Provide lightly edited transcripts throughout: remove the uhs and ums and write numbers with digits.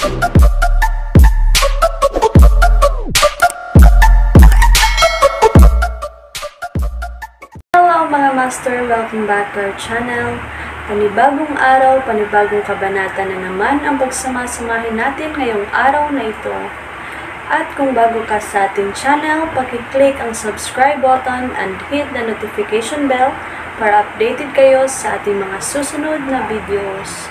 Hello mga master, welcome back to our channel. Panibagong araw, panibagong kabanata na naman ang pagsamasamahin natin ngayong araw na ito. At kung bago ka sa ating channel, paki-click ang subscribe button and hit the notification bell para updated kayo sa ating mga susunod na videos.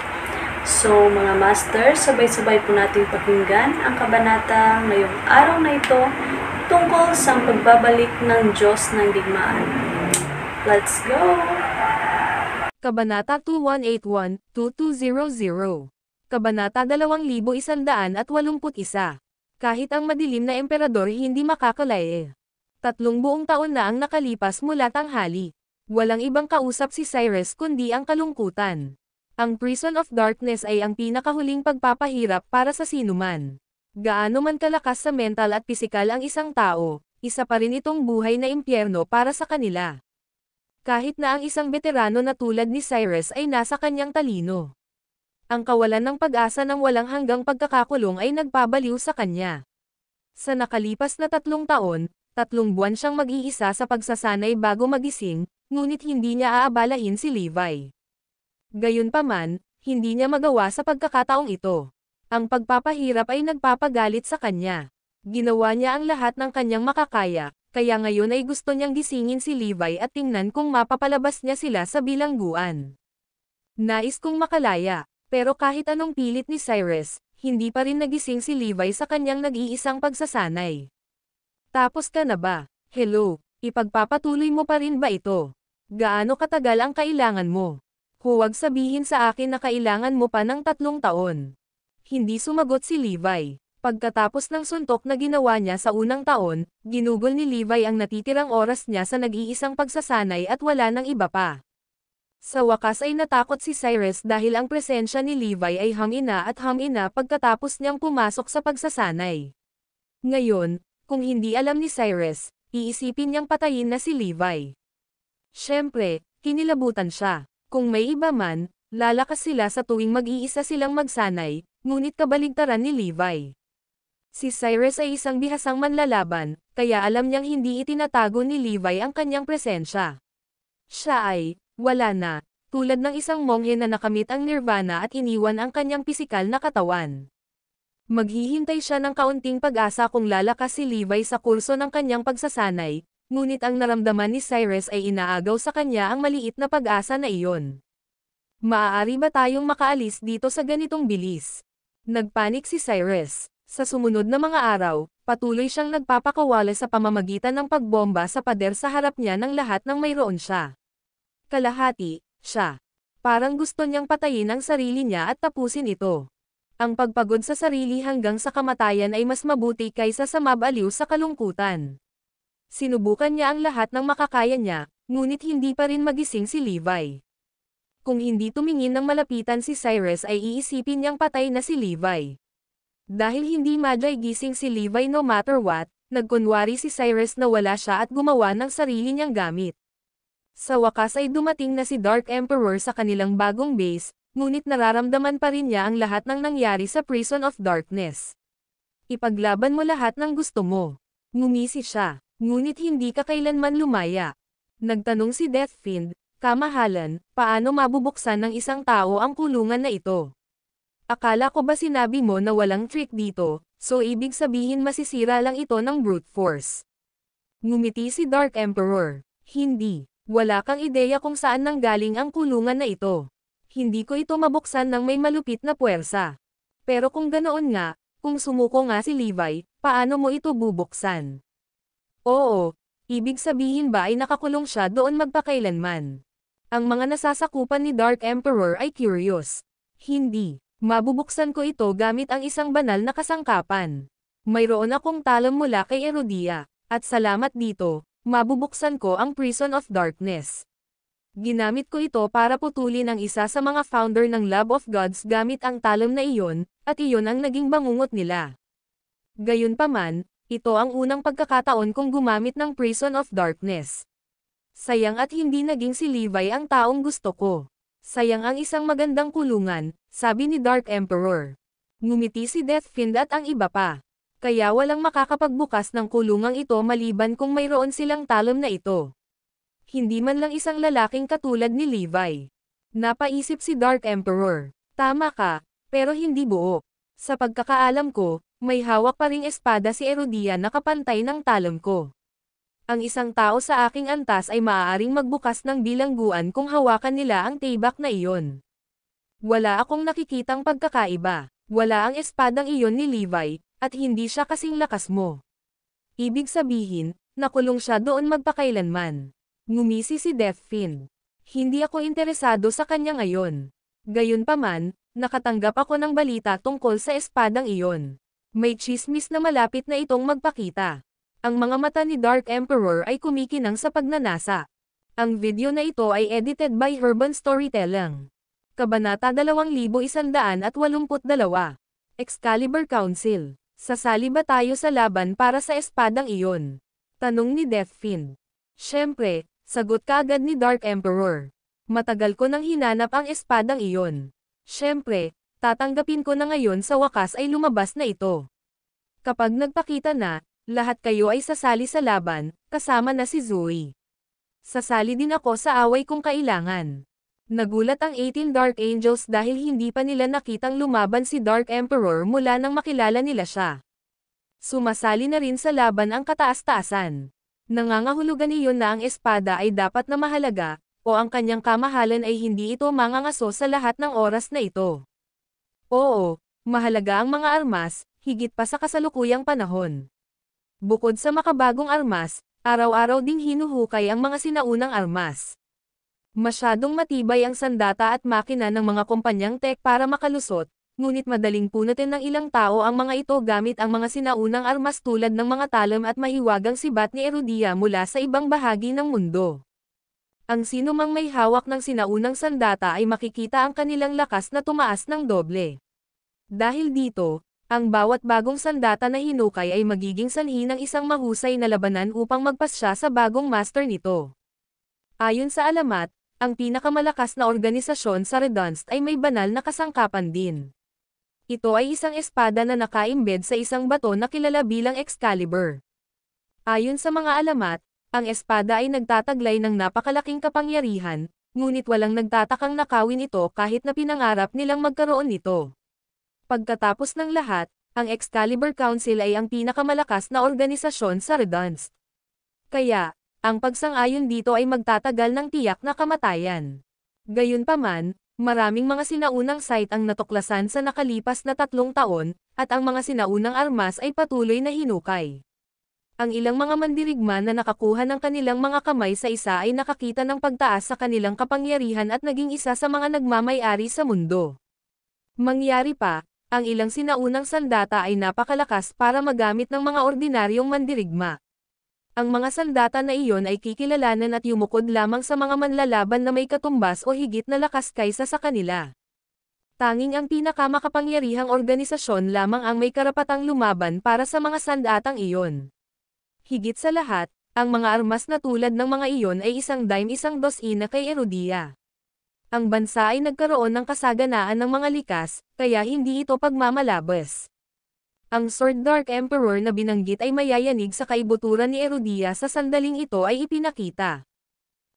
So mga master, sabay-sabay po nating pakinggan ang kabanata ngayong araw na ito tungkol sa pagbabalik ng Diyos ng digmaan. Let's go! Kabanata 2181-2200 Kabanata 2181 Kahit ang madilim na emperador hindi makakalaya. 3 buong taon na ang nakalipas mula tanghali. Walang ibang kausap si Cyrus kundi ang kalungkutan. Ang Prison of Darkness ay ang pinakahuling pagpapahirap para sa sinuman. Gaano man kalakas sa mental at pisikal ang isang tao, isa pa rin itong buhay na impyerno para sa kanila. Kahit na ang isang veterano na tulad ni Cyrus ay nasa kanyang talino. Ang kawalan ng pag-asa ng walang hanggang pagkakakulong ay nagpabaliw sa kanya. Sa nakalipas na 3 taon, 3 buwan siyang mag-iisa sa pagsasanay bago magising, ngunit hindi niya aabalahin si Levi. Gayunpaman, hindi niya magawa sa pagkakataong ito. Ang pagpapahirap ay nagpapagalit sa kanya. Ginawa niya ang lahat ng kanyang makakaya, kaya ngayon ay gusto niyang gisingin si Levi at tingnan kung mapapalabas niya sila sa bilangguan. Nais kong makalaya, pero kahit anong pilit ni Cyrus, hindi pa rin nagising si Levi sa kanyang nag-iisang pagsasanay. Tapos ka na ba? Hello, ipagpapatuloy mo pa rin ba ito? Gaano katagal ang kailangan mo? Huwag sabihin sa akin na kailangan mo pa ng 3 taon. Hindi sumagot si Levi. Pagkatapos ng suntok na ginawa niya sa unang taon, ginugol ni Levi ang natitirang oras niya sa nag-iisang pagsasanay at wala nang iba pa. Sa wakas ay natakot si Cyrus dahil ang presensya ni Levi ay hamina at hamina pagkatapos niyang pumasok sa pagsasanay. Ngayon, kung hindi alam ni Cyrus, iisipin niyang patayin na si Levi. Siyempre, kinilabutan siya. Kung may iba man, lalakas sila sa tuwing mag-iisa silang magsanay, ngunit kabaligtaran ni Levi. Si Cyrus ay isang bihasang manlalaban, kaya alam niyang hindi itinatago ni Levi ang kanyang presensya. Siya ay, wala na, tulad ng isang monghe na nakamit ang nirvana at iniwan ang kanyang pisikal na katawan. Maghihintay siya ng kaunting pag-asa kung lalakas si Levi sa kurso ng kanyang pagsasanay, ngunit ang naramdaman ni Cyrus ay inaagaw sa kanya ang maliit na pag-asa na iyon. Maaari ba tayong makaalis dito sa ganitong bilis? Nagpanik si Cyrus. Sa sumunod na mga araw, patuloy siyang nagpapakawala sa pamamagitan ng pagbomba sa pader sa harap niya ng lahat ng mayroon siya. Kalahati, siya. Parang gusto niyang patayin ang sarili niya at tapusin ito. Ang pagpagod sa sarili hanggang sa kamatayan ay mas mabuti kaysa sa mabaliw sa kalungkutan. Sinubukan niya ang lahat ng makakaya niya, ngunit hindi pa rin magising si Levi. Kung hindi tumingin ng malapitan si Cyrus ay iisipin niyang patay na si Levi. Dahil hindi madlay gising si Levi no matter what, nagkunwari si Cyrus na wala siya at gumawa ng sarili niyang gamit. Sa wakas ay dumating na si Dark Emperor sa kanilang bagong base, ngunit nararamdaman pa rin niya ang lahat ng nangyari sa Prison of Darkness. Ipaglaban mo lahat ng gusto mo. Ngumisi siya, ngunit hindi ka kailanman lumaya. Nagtanong si Deathfiend, kamahalan, paano mabubuksan ng isang tao ang kulungan na ito? Akala ko ba sinabi mo na walang trick dito, so ibig sabihin masisira lang ito ng brute force? Ngumiti si Dark Emperor. Hindi. Wala kang ideya kung saan nanggaling ang kulungan na ito. Hindi ko ito mabuksan ng may malupit na puwersa. Pero kung ganoon nga, kung sumuko nga si Levi, paano mo ito bubuksan? Oo, ibig sabihin ba ay nakakulong siya doon magpakailanman? Ang mga nasasakupan ni Dark Emperor ay curious. Hindi. Mabubuksan ko ito gamit ang isang banal na kasangkapan. Mayroon akong talam mula kay Erodia, at salamat dito, mabubuksan ko ang Prison of Darkness. Ginamit ko ito para putulin ang isa sa mga founder ng Lab of Gods gamit ang talam na iyon, at iyon ang naging bangungot nila. Gayunpaman, ito ang unang pagkakataon kong gumamit ng Prison of Darkness. Sayang at hindi naging si Levi ang taong gusto ko. Sayang ang isang magandang kulungan, sabi ni Dark Emperor. Ngumiti si Deathfiend at ang iba pa. Kaya walang makakapagbukas ng kulungang ito maliban kung mayroon silang talon na ito. Hindi man lang isang lalaking katulad ni Levi. Napaisip si Dark Emperor. Tama ka, pero hindi buo. Sa pagkakaalam ko, may hawak pa ring espada si Erudia na kapantay ng talon ko. Ang isang tao sa aking antas ay maaaring magbukas ng bilangguan kung hawakan nila ang tibak na iyon. Wala akong nakikitang pagkakaiba. Wala ang espadang iyon ni Levi, at hindi siya kasing lakas mo. Ibig sabihin, nakulong siya doon magpakailanman. Ngumisi si Deathfiend. Hindi ako interesado sa kanya ngayon. Gayunpaman, nakatanggap ako ng balita tungkol sa espadang iyon. May chismis na malapit na itong magpakita. Ang mga mata ni Dark Emperor ay kumikinang sa pagnanasa. Ang video na ito ay edited by Herban Storytelling. Kabanata 2182, Excalibur Council. Sasali ba tayo sa laban para sa espadang iyon? Tanong ni Deathfiend. Siyempre, sagot kaagad ni Dark Emperor. Matagal ko nang hinanap ang espadang iyon. Siyempre, tatanggapin ko na ngayon sa wakas ay lumabas na ito. Kapag nagpakita na, lahat kayo ay sasali sa laban, kasama na si Zoe. Sasali din ako sa away kung kailangan. Nagulat ang 18 Dark Angels dahil hindi pa nila nakitang lumaban si Dark Emperor mula nang makilala nila siya. Sumasali na rin sa laban ang kataas-taasan. Nangangahulugan iyon na ang espada ay dapat na mahalaga, o ang kanyang kamahalan ay hindi ito mangangaso sa lahat ng oras na ito. Oo, mahalaga ang mga armas, higit pa sa kasalukuyang panahon. Bukod sa makabagong armas, araw-araw ding hinuhukay ang mga sinaunang armas. Masyadong matibay ang sandata at makina ng mga kumpanyang tech para makalusot, ngunit madaling punutin ng ilang tao ang mga ito gamit ang mga sinaunang armas tulad ng mga talon at mahiwagang sibat ni Erudia mula sa ibang bahagi ng mundo. Ang sinumang may hawak ng sinaunang sandata ay makikita ang kanilang lakas na tumaas ng doble. Dahil dito, ang bawat bagong sandata na hinukay ay magiging sanhi ng isang mahusay na labanan upang magpasya sa bagong master nito. Ayon sa alamat, ang pinakamalakas na organisasyon sa Redunst ay may banal na kasangkapan din. Ito ay isang espada na nakaimbed sa isang bato na kilala bilang Excalibur. Ayon sa mga alamat, ang espada ay nagtataglay ng napakalaking kapangyarihan, ngunit walang nagtatakang nakawin ito kahit na pinangarap nilang magkaroon nito. Pagkatapos ng lahat, ang Excalibur Council ay ang pinakamalakas na organisasyon sa Redunst. Kaya, ang pagsang-ayon dito ay magtatagal ng tiyak na kamatayan. Gayunpaman, maraming mga sinaunang site ang natuklasan sa nakalipas na 3 taon, at ang mga sinaunang armas ay patuloy na hinukay. Ang ilang mga mandirigma na nakakuha ng kanilang mga kamay sa isa ay nakakita ng pagtaas sa kanilang kapangyarihan at naging isa sa mga nagmamay-ari sa mundo. Mangyari pa, ang ilang sinaunang sandata ay napakalakas para magamit ng mga ordinaryong mandirigma. Ang mga sandata na iyon ay kikilalanan at yumukod lamang sa mga manlalaban na may katumbas o higit na lakas kaysa sa kanila. Tanging ang pinakamakapangyarihang organisasyon lamang ang may karapatang lumaban para sa mga sandatang iyon. Higit sa lahat, ang mga armas na tulad ng mga iyon ay 1 dime 1 dosina kay Erudia. Ang bansa ay nagkaroon ng kasaganaan ng mga likas, kaya hindi ito pagmamalabas. Ang Sword Dark Emperor na binanggit ay mayayanig sa kaibuturan ni Erudia sa sandaling ito ay ipinakita.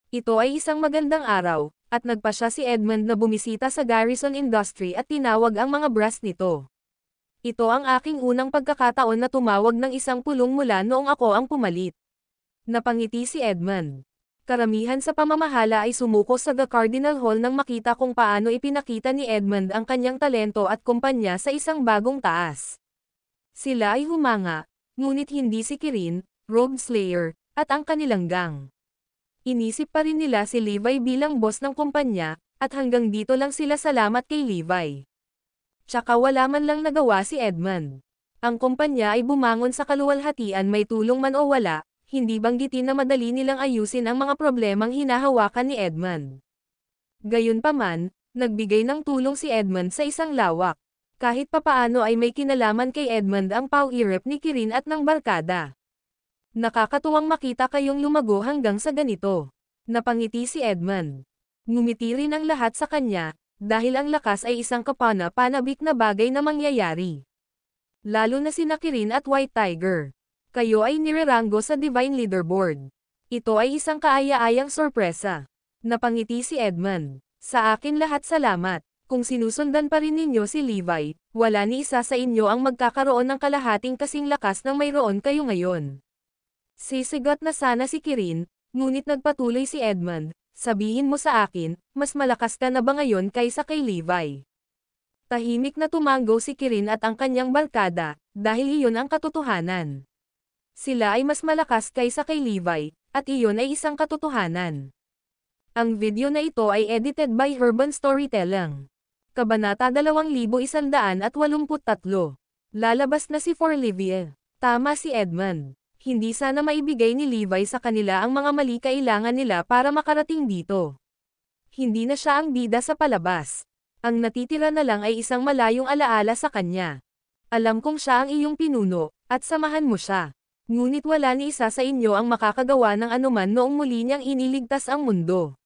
Ito ay isang magandang araw, at nagpasya si Edmund na bumisita sa Garrison Industry at tinawag ang mga brass nito. Ito ang aking unang pagkakataon na tumawag ng isang pulong mula noong ako ang pumalit. Napangiti si Edmund. Karamihan sa pamamahala ay sumuko sa The Cardinal Hall nang makita kung paano ipinakita ni Edmund ang kanyang talento at kumpanya sa isang bagong taas. Sila ay humanga, ngunit hindi si Kirin, Rogue Slayer, at ang kanilang gang. Inisip pa rin nila si Levi bilang boss ng kumpanya, at hanggang dito lang sila salamat kay Levi. Tsaka wala man lang nagawa si Edmund. Ang kumpanya ay bumangon sa kaluwalhatian may tulong man o wala, hindi banggitin na madali nilang ayusin ang mga problemang hinahawakan ni Edmund. Gayunpaman, nagbigay ng tulong si Edmund sa isang lawak. Kahit papaano ay may kinalaman kay Edmund ang pau-irep ni Kirin at ng barkada. Nakakatuwang makita kayong lumago hanggang sa ganito. Napangiti si Edmund. Ngumiti rin ang lahat sa kanya, dahil ang lakas ay isang kapana-panabik na bagay na mangyayari. Lalo na sina Kirin at White Tiger. Kayo ay nireranggo sa Divine Leaderboard. Ito ay isang kaaya-ayang sorpresa. Napangiti si Edmund. Sa akin lahat salamat. Kung sinusundan pa rin ninyo si Levi, wala ni isa sa inyo ang magkakaroon ng kalahating kasing lakas ng mayroon kayo ngayon. Sisigat na sana si Kirin, ngunit nagpatuloy si Edmund. Sabihin mo sa akin, mas malakas ka na ba ngayon kaysa kay Levi? Tahimik na tumanggo si Kirin at ang kanyang barkada, dahil iyon ang katotohanan. Sila ay mas malakas kaysa kay Levi, at iyon ay isang katotohanan. Ang video na ito ay edited by Urban Storytelling. Kabanata 2183. Lalabas na si Forlivia. Tama si Edmund. Hindi sana maibigay ni Levi sa kanila ang mga mali kailangan nila para makarating dito. Hindi na siya ang bida sa palabas. Ang natitira na lang ay isang malayong alaala sa kanya. Alam kong siya ang iyong pinuno, at samahan mo siya. Ngunit wala ni isa sa inyo ang makakagawa ng anuman noong muli niyang iniligtas ang mundo.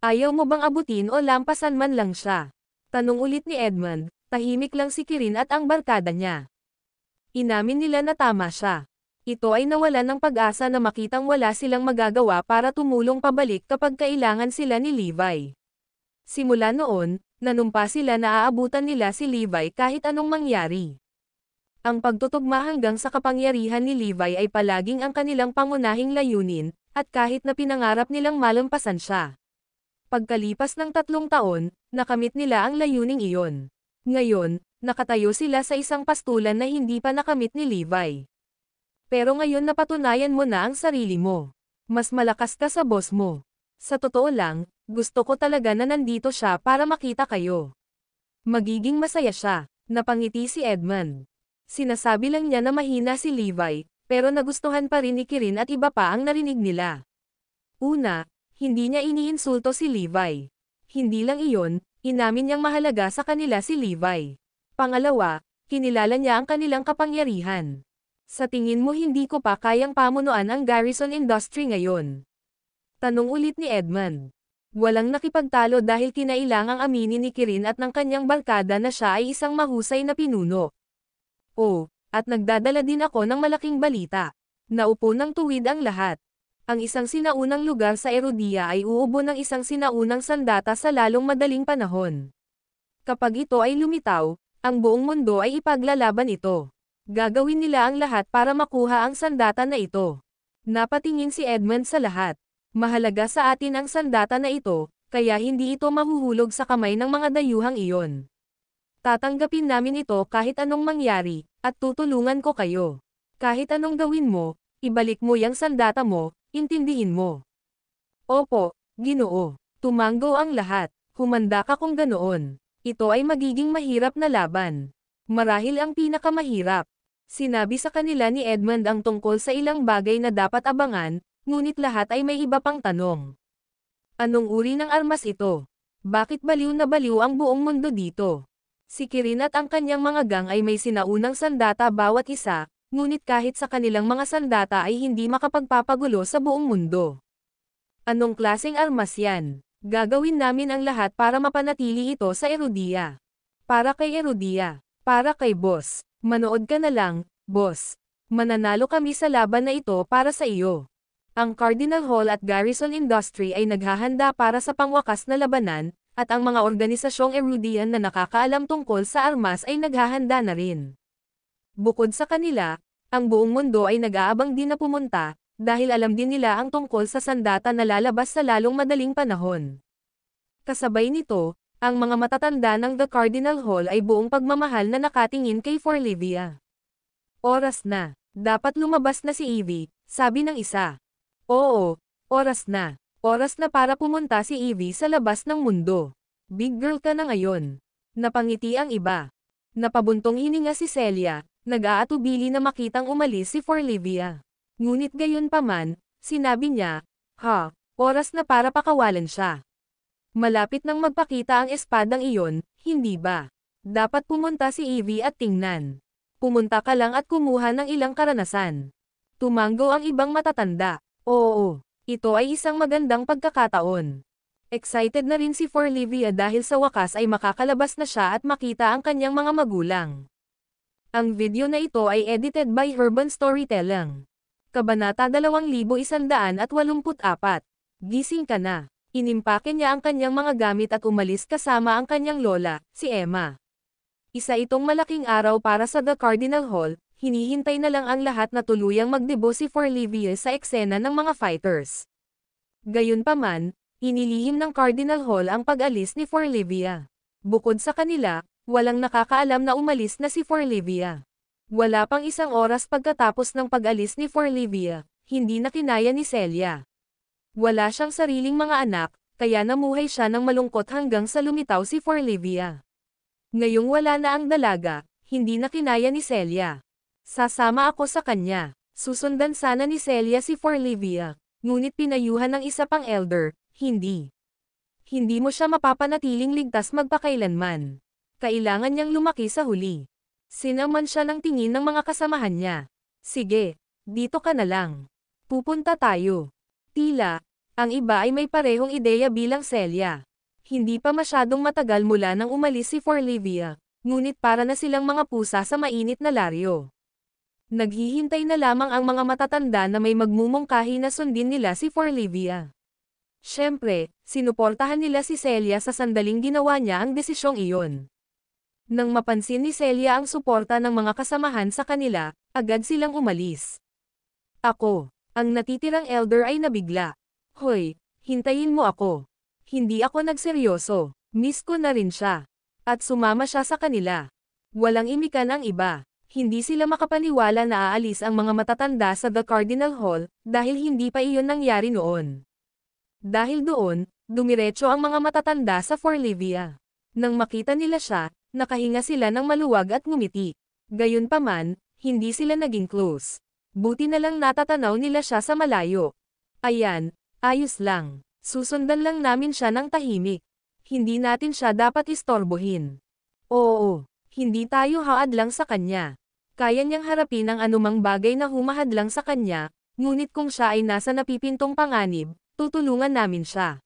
Ayaw mo bang abutin o lampasan man lang siya? Tanong ulit ni Edmund, tahimik lang si Kirin at ang barkada niya. Inamin nila na tama siya. Ito ay nawalan ng pag-asa na makitang wala silang magagawa para tumulong pabalik kapag kailangan sila ni Levi. Simula noon, nanumpa sila na aabutan nila si Levi kahit anong mangyari. Ang pagtutugma hanggang sa kapangyarihan ni Levi ay palaging ang kanilang pangunahing layunin, at kahit na pinangarap nilang malampasan siya. Pagkalipas ng 3 taon, nakamit nila ang layuning iyon. Ngayon, nakatayo sila sa isang pastulan na hindi pa nakamit ni Levi. Pero ngayon napatunayan mo na ang sarili mo. Mas malakas ka sa boss mo. Sa totoo lang, gusto ko talaga na nandito siya para makita kayo. Magiging masaya siya, napangiti si Edmund. Sinasabi lang niya na mahina si Levi, pero nagustuhan pa rin ni Kirin at iba pa ang narinig nila. Una, hindi niya iniinsulto si Levi. Hindi lang iyon, inamin niyang mahalaga sa kanila si Levi. Pangalawa, kinilala niya ang kanilang kapangyarihan. Sa tingin mo hindi ko pa kayang pamunuan ang Garrison Industry ngayon? Tanong ulit ni Edmund. Walang nakipagtalo dahil kinailangang aminin ni Kirin at ng kanyang barkada na siya ay isang mahusay na pinuno. Oh, at nagdadala din ako ng malaking balita. Naupo ng tuwid ang lahat. Ang isang sinaunang lugar sa Erudia ay uubo ng isang sinaunang sandata sa lalong madaling panahon. Kapag ito ay lumitaw, ang buong mundo ay ipaglalaban ito. Gagawin nila ang lahat para makuha ang sandata na ito. Napatingin si Edmund sa lahat. Mahalaga sa atin ang sandata na ito, kaya hindi ito mahuhulog sa kamay ng mga dayuhang iyon. Tatanggapin namin ito kahit anong mangyari, at tutulungan ko kayo. Kahit anong gawin mo, ibalik mo yang sandata mo, intindihin mo. Opo, Ginoo. Tumanggo ang lahat. Humanda ka kung ganoon. Ito ay magiging mahirap na laban. Marahil ang pinakamahirap. Sinabi sa kanila ni Edmund ang tungkol sa ilang bagay na dapat abangan, ngunit lahat ay may iba pang tanong. Anong uri ng armas ito? Bakit baliw na baliw ang buong mundo dito? Si Kirin at ang kanyang mga gang ay may sinaunang sandata bawat isa, ngunit kahit sa kanilang mga sandata ay hindi makapagpapagulo sa buong mundo. Anong klaseng armas yan? Gagawin namin ang lahat para mapanatili ito sa Erudia. Para kay Erudia. Para kay boss. Manood ka na lang, boss. Mananalo kami sa laban na ito para sa iyo. Ang Cardinal Hall at Garrison Industry ay naghahanda para sa pangwakas na labanan, at ang mga organisasyong Erudian na nakakaalam tungkol sa armas ay naghahanda na rin. Bukod sa kanila, ang buong mundo ay nag-aabang din na pumunta, dahil alam din nila ang tungkol sa sandata na lalabas sa lalong madaling panahon. Kasabay nito, ang mga matatanda ng The Cardinal Hall ay buong pagmamahal na nakatingin kay Forlivia. Oras na. Dapat lumabas na si Evie, sabi ng isa. Oo, oras na. Oras na para pumunta si Evie sa labas ng mundo. Big girl ka na ngayon. Napangiti ang iba. Napabuntong hininga si Celia, nag-aatubili na makitang umalis si Forlivia. Ngunit gayon pa man, sinabi niya, oras na para pakawalan siya. Malapit nang magpakita ang espadang iyon, hindi ba? Dapat pumunta si Evie at tingnan. Pumunta ka lang at kumuha ng ilang karanasan. Tumanggo ang ibang matatanda. Oo, ito ay isang magandang pagkakataon. Excited na rin si Forlivia dahil sa wakas ay makakalabas na siya at makita ang kanyang mga magulang. Ang video na ito ay edited by Urban Storytelling. Kabanata 2184. Gising ka na. Inimpake niya ang kanyang mga gamit at umalis kasama ang kanyang lola, si Emma. Isa itong malaking araw para sa The Cardinal Hall, hinihintay na lang ang lahat na tuluyang magdebo si Forlivia sa eksena ng mga fighters. Gayunpaman, inilihim ng Cardinal Hall ang pag-alis ni Forlivia. Bukod sa kanila, walang nakakaalam na umalis na si Forlivia. Wala pang isang oras pagkatapos ng pag-alis ni Forlivia, hindi na kinaya ni Celia. Wala siyang sariling mga anak, kaya namuhay siya ng malungkot hanggang sa lumitaw si Forlivia. Ngayong wala na ang dalaga, hindi na kinaya ni Celia. Sasama ako sa kanya. Susundan sana ni Celia si Forlivia, ngunit pinayuhan ng isa pang elder, hindi. Hindi mo siya mapapanatiling ligtas magpakailanman. Kailangan niyang lumaki sa huli. Sinaman siya ng tingin ng mga kasamahan niya. Sige, dito ka na lang. Pupunta tayo. Tila, ang iba ay may parehong ideya bilang Celia. Hindi pa masyadong matagal mula nang umalis si Forlivia, ngunit para na silang mga pusa sa mainit na laryo. Naghihintay na lamang ang mga matatanda na may magmumungkahi na sundin nila si Forlivia. Siyempre, sinuportahan nila si Celia sa sandaling ginawa niya ang desisyong iyon. Nang mapansin ni Celia ang suporta ng mga kasamahan sa kanila, agad silang umalis. Ako, ang natitirang elder ay nabigla. Hoy, hintayin mo ako. Hindi ako nagseryoso, miss ko na rin siya. At sumama siya sa kanila. Walang imikan ang iba. Hindi sila makapaniwala na aalis ang mga matatanda sa The Cardinal Hall, dahil hindi pa iyon nangyari noon. Dahil doon, dumiretso ang mga matatanda sa Forlivia. Nang makita nila siya, nakahinga sila ng maluwag at ngumiti. Gayunpaman, hindi sila naging close. Buti na lang natatanaw nila siya sa malayo. Ayan, ayos lang. Susundan lang namin siya ng tahimik. Hindi natin siya dapat istorbohin. Oo, hindi tayo haadlang sa kanya. Kaya niyang harapin ang anumang bagay na humahadlang sa kanya, ngunit kung siya ay nasa napipintong panganib, tutulungan namin siya.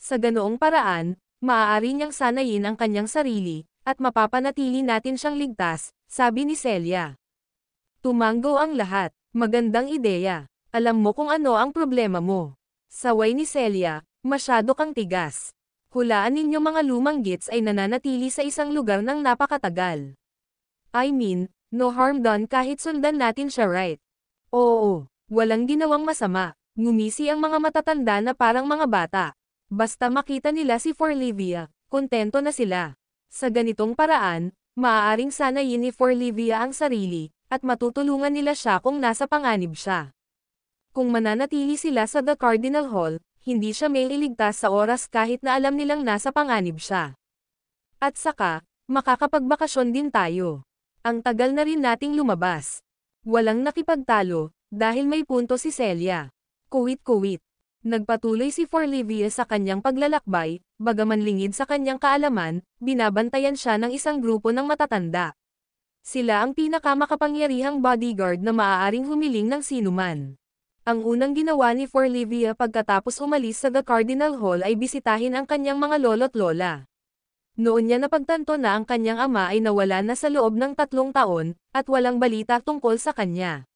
Sa ganoong paraan, maaari niyang sanayin ang kanyang sarili, at mapapanatili natin siyang ligtas, sabi ni Celia. Tumanggo ang lahat. Magandang ideya. Alam mo kung ano ang problema mo. Saway ni Celia, masyado kang tigas. Hulaan ninyo mga lumang gits ay nananatili sa isang lugar ng napakatagal. I mean, no harm done kahit sundan natin siya, right? Oo, walang ginawang masama. Ngumisi ang mga matatanda na parang mga bata. Basta makita nila si Forlivia, kontento na sila. Sa ganitong paraan, maaaring sanayin ni Forlivia ang sarili, at matutulungan nila siya kung nasa panganib siya. Kung mananatili sila sa The Cardinal Hall, hindi siya may iligtas sa oras kahit na alam nilang nasa panganib siya. At saka, makakapagbakasyon din tayo. Ang tagal na rin nating lumabas. Walang nakipagtalo, dahil may punto si Celia. Kuwit-kuwit. Nagpatuloy si Forlivia sa kanyang paglalakbay, bagaman lingid sa kanyang kaalaman, binabantayan siya ng isang grupo ng matatanda. Sila ang pinakamakapangyarihang bodyguard na maaaring humiling ng sinuman. Ang unang ginawa ni Forlivia pagkatapos umalis sa The Cardinal Hall ay bisitahin ang kanyang mga lolo't lola. Noon niya napagtanto na ang kanyang ama ay nawala na sa loob ng 3 taon, at walang balita tungkol sa kanya.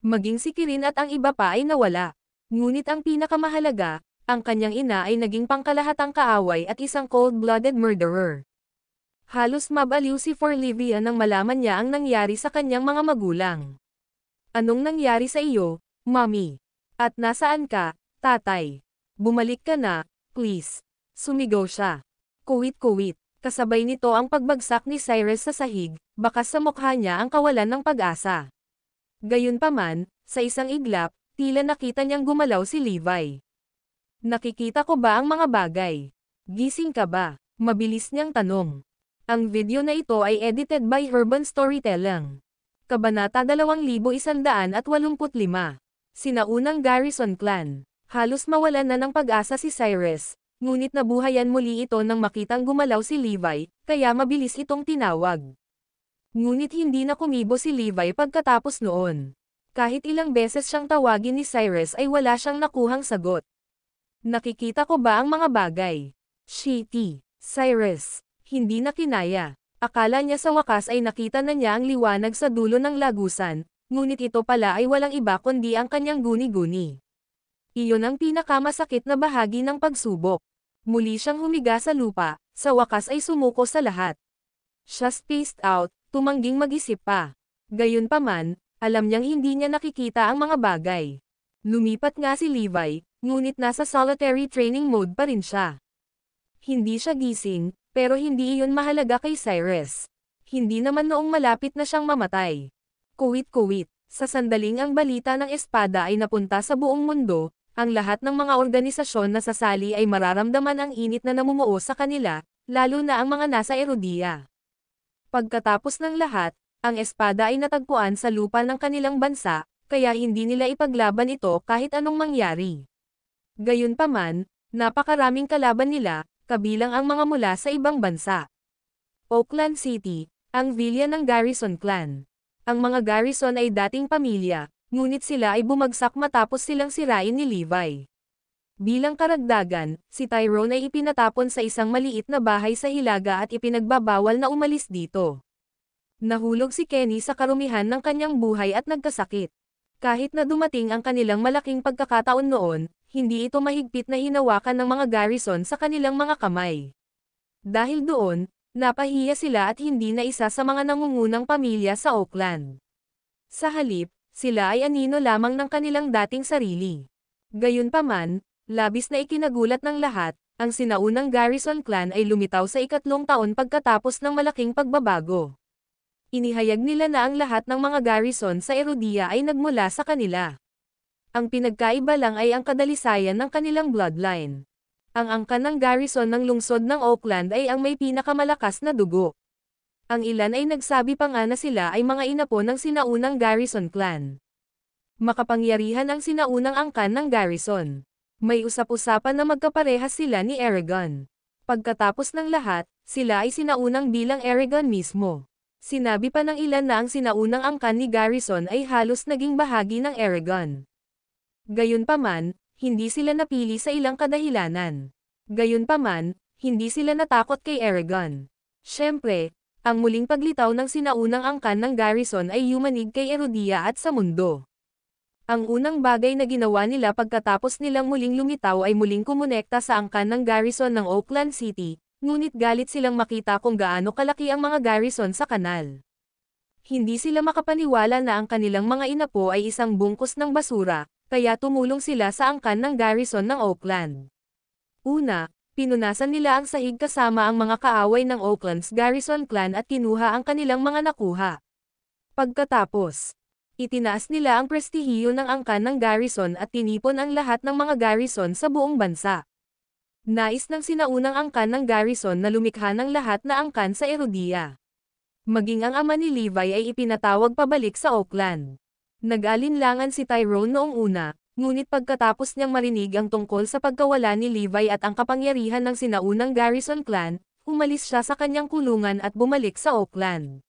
Maging si Kirin at ang iba pa ay nawala. Ngunit ang pinakamahalaga, ang kanyang ina ay naging pangkalahatang kaaway at isang cold-blooded murderer. Halos mabaliw si Forlivia nang malaman niya ang nangyari sa kanyang mga magulang. Anong nangyari sa iyo, Mommy? At nasaan ka, Tatay? Bumalik ka na, please. Sumigaw siya. Kuwit-kuwit. Kasabay nito ang pagbagsak ni Cyrus sa sahig, bakas sa mukha niya ang kawalan ng pag-asa. Gayunpaman, sa isang iglap, tila nakita niyang gumalaw si Levi. Nakikita ko ba ang mga bagay? Gising ka ba? Mabilis niyang tanong. Ang video na ito ay edited by Urban Storytelling. Kabanata 2185. Sinaunang Garrison Clan. Halos mawalan na ng pag-asa si Cyrus, ngunit nabuhayan muli ito nang makitang gumalaw si Levi, kaya mabilis itong tinawag. Ngunit hindi na kumibo si Levi pagkatapos noon. Kahit ilang beses siyang tawagin ni Cyrus ay wala siyang nakuhang sagot. Nakikita ko ba ang mga bagay? Shitty. Cyrus. Hindi na kinaya. Akala niya sa wakas ay nakita na niya ang liwanag sa dulo ng lagusan, ngunit ito pala ay walang iba kundi ang kanyang guni-guni. Iyon ang pinakamasakit na bahagi ng pagsubok. Muli siyang humiga sa lupa, sa wakas ay sumuko sa lahat. Siya spaced out, tumangging mag-isip pa. Gayunpaman, alam niyang hindi niya nakikita ang mga bagay. Lumipat nga si Levi, ngunit nasa solitary training mode pa rin siya. Hindi siya gising, pero hindi iyon mahalaga kay Cyrus. Hindi naman noong malapit na siyang mamatay. Kuwit-kuwit, sa sandaling ang balita ng espada ay napunta sa buong mundo, ang lahat ng mga organisasyon na sasali ay mararamdaman ang init na namumuo sa kanila, lalo na ang mga nasa Erudia. Pagkatapos ng lahat, ang espada ay natagpuan sa lupa ng kanilang bansa, kaya hindi nila ipaglaban ito kahit anong mangyari. Gayunpaman, napakaraming kalaban nila, kabilang ang mga mula sa ibang bansa. Oakland City, ang villa ng Garrison Clan. Ang mga Garrison ay dating pamilya, ngunit sila ay bumagsak matapos silang sirain ni Levi. Bilang karagdagan, si Tyrone ay ipinatapon sa isang maliit na bahay sa Hilaga at ipinagbabawal na umalis dito. Nahulog si Kenny sa karumihan ng kanyang buhay at nagkasakit. Kahit na dumating ang kanilang malaking pagkakataon noon, hindi ito mahigpit na hinawakan ng mga Garrison sa kanilang mga kamay. Dahil doon, napahiya sila at hindi na isa sa mga nangungunang pamilya sa Oakland. Sa halip, sila ay anino lamang ng kanilang dating sarili. Gayunpaman, labis na ikinagulat ng lahat, ang sinaunang Garrison Clan ay lumitaw sa 3 taon pagkatapos ng malaking pagbabago. Inihayag nila na ang lahat ng mga Garrison sa Erudia ay nagmula sa kanila. Ang pinagkaiba lang ay ang kadalisayan ng kanilang bloodline. Ang angkan ng Garrison ng lungsod ng Oakland ay ang may pinakamalakas na dugo. Ang ilan ay nagsabi pa nga na sila ay mga inapo ng sinaunang Garrison Clan. Makapangyarihan ang sinaunang angkan ng Garrison. May usap-usapan na magkaparehas sila ni Eragon. Pagkatapos ng lahat, sila ay sinaunang bilang Eragon mismo. Sinabi pa ng ilan na ang sinaunang angkan ni Garrison ay halos naging bahagi ng Eragon. Gayunpaman, hindi sila napili sa ilang kadahilanan. Gayunpaman, hindi sila natakot kay Eragon. Siyempre, ang muling paglitaw ng sinaunang angkan ng Garrison ay yumanig kay Erudia at sa mundo. Ang unang bagay na ginawa nila pagkatapos nilang muling lumitaw ay muling kumonekta sa angkan ng Garrison ng Oakland City, ngunit galit silang makita kung gaano kalaki ang mga Garrison sa kanal. Hindi sila makapaniwala na ang kanilang mga inapo ay isang bungkus ng basura, kaya tumulong sila sa angkan ng Garrison ng Oakland. Una, pinunasan nila ang sahig kasama ang mga kaaway ng Oakland's Garrison Clan at kinuha ang kanilang mga nakuha. Pagkatapos, itinaas nila ang prestihiyo ng angkan ng Garrison at tinipon ang lahat ng mga Garrison sa buong bansa. Nais ng sinaunang angkan ng Garrison na lumikha ng lahat na angkan sa Erudia. Maging ang ama ni Levi ay ipinatawag pabalik sa Oakland. Nag-alinlangan si Tyrone noong una, ngunit pagkatapos niyang marinig ang tungkol sa pagkawala ni Levi at ang kapangyarihan ng sinaunang Garrison Clan, umalis siya sa kanyang kulungan at bumalik sa Oakland.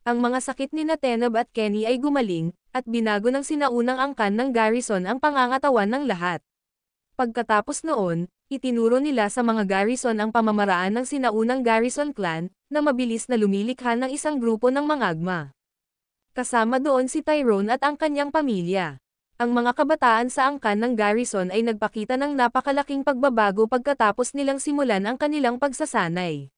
Ang mga sakit ni Tenob at Kenny ay gumaling, at binago ng sinaunang angkan ng Garrison ang pangangatawan ng lahat. Pagkatapos noon, itinuro nila sa mga Garrison ang pamamaraan ng sinaunang Garrison Clan, na mabilis na lumilikha ng isang grupo ng mangagma. Kasama doon si Tyrone at ang kanyang pamilya. Ang mga kabataan sa angkan ng Garrison ay nagpakita ng napakalaking pagbabago pagkatapos nilang simulan ang kanilang pagsasanay.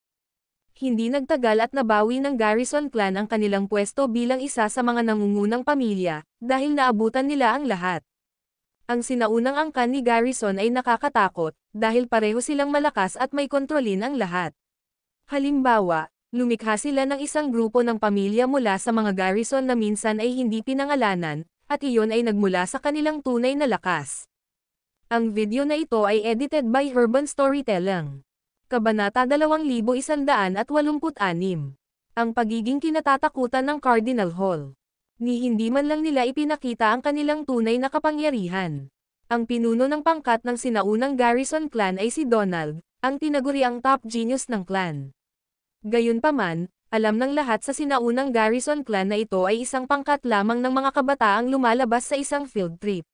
Hindi nagtagal at nabawi ng Garrison Clan ang kanilang pwesto bilang isa sa mga nangungunang pamilya, dahil naabutan nila ang lahat. Ang sinaunang angkan ni Garrison ay nakakatakot, dahil pareho silang malakas at may kontrolin ang lahat. Halimbawa, lumikha sila ng isang grupo ng pamilya mula sa mga Garrison na minsan ay hindi pinangalanan, at iyon ay nagmula sa kanilang tunay na lakas. Ang video na ito ay edited by Urban Storytelling. Kabanata 2186. Ang pagiging kinatatakutan ng Cardinal Hall. Ni hindi man lang nila ipinakita ang kanilang tunay na kapangyarihan. Ang pinuno ng pangkat ng sinaunang Garrison Clan ay si Donald, ang tinaguriang top genius ng clan. Gayunpaman, alam ng lahat sa sinaunang Garrison Clan na ito ay isang pangkat lamang ng mga kabataang lumalabas sa isang field trip.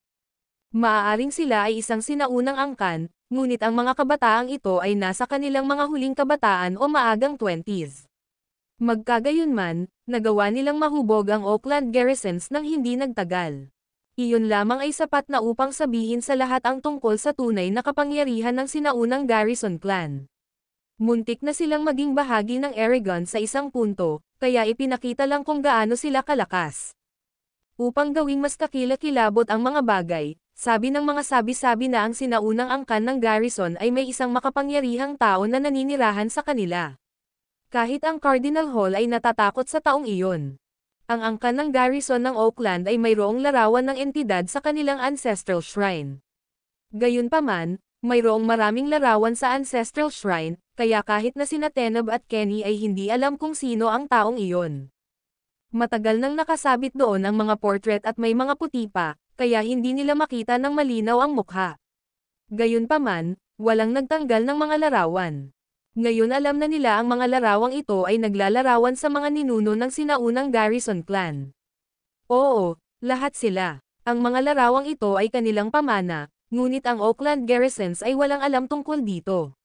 Maaaring sila ay isang sinaunang angkan, ngunit ang mga kabataang ito ay nasa kanilang mga huling kabataan o maagang 20s. Magkagayunman, nagawa nilang mahubog ang Oakland Garrisons nang hindi nagtagal. Iyon lamang ay sapat na upang sabihin sa lahat ang tungkol sa tunay na kapangyarihan ng sinaunang Garrison clan. Muntik na silang maging bahagi ng Aragon sa isang punto, kaya ipinakita lang kung gaano sila kalakas. Upang gawing mas kakilakilabot ang mga bagay, sabi ng mga sabi-sabi na ang sinaunang angkan ng Garrison ay may isang makapangyarihang tao na naninirahan sa kanila. Kahit ang Cardinal Hall ay natatakot sa taong iyon. Ang angkan ng Garrison ng Oakland ay mayroong larawan ng entidad sa kanilang ancestral shrine. Gayunpaman, mayroong maraming larawan sa ancestral shrine, kaya kahit na sina Tenob at Kenny ay hindi alam kung sino ang taong iyon. Matagal nang nakasabit doon ang mga portrait at may mga puti pa, kaya hindi nila makita ng malinaw ang mukha. Gayunpaman, walang nagtanggal ng mga larawan. Ngayon alam na nila ang mga larawang ito ay naglalarawan sa mga ninuno ng sinaunang Garrison clan. Oo, lahat sila. Ang mga larawang ito ay kanilang pamana, ngunit ang Oakland Garrisons ay walang alam tungkol dito.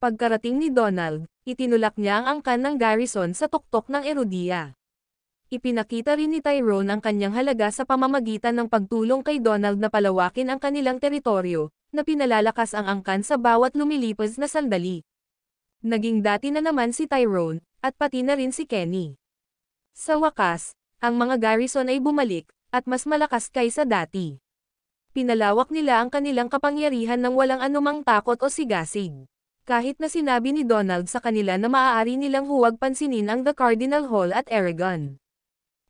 Pagkarating ni Donald, itinulak niya ang angkan ng Garrison sa tuktok ng Erudia. Ipinakita rin ni Tyrone ang kanyang halaga sa pamamagitan ng pagtulong kay Donald na palawakin ang kanilang teritoryo, na pinalalakas ang angkan sa bawat lumilipas na sandali. Naging dati na naman si Tyrone, at pati na rin si Kenny. Sa wakas, ang mga Garrison ay bumalik, at mas malakas kaysa dati. Pinalawak nila ang kanilang kapangyarihan ng walang anumang takot o sigasig. Kahit na sinabi ni Donald sa kanila na maaari nilang huwag pansinin ang The Cardinal Hall at Aragon.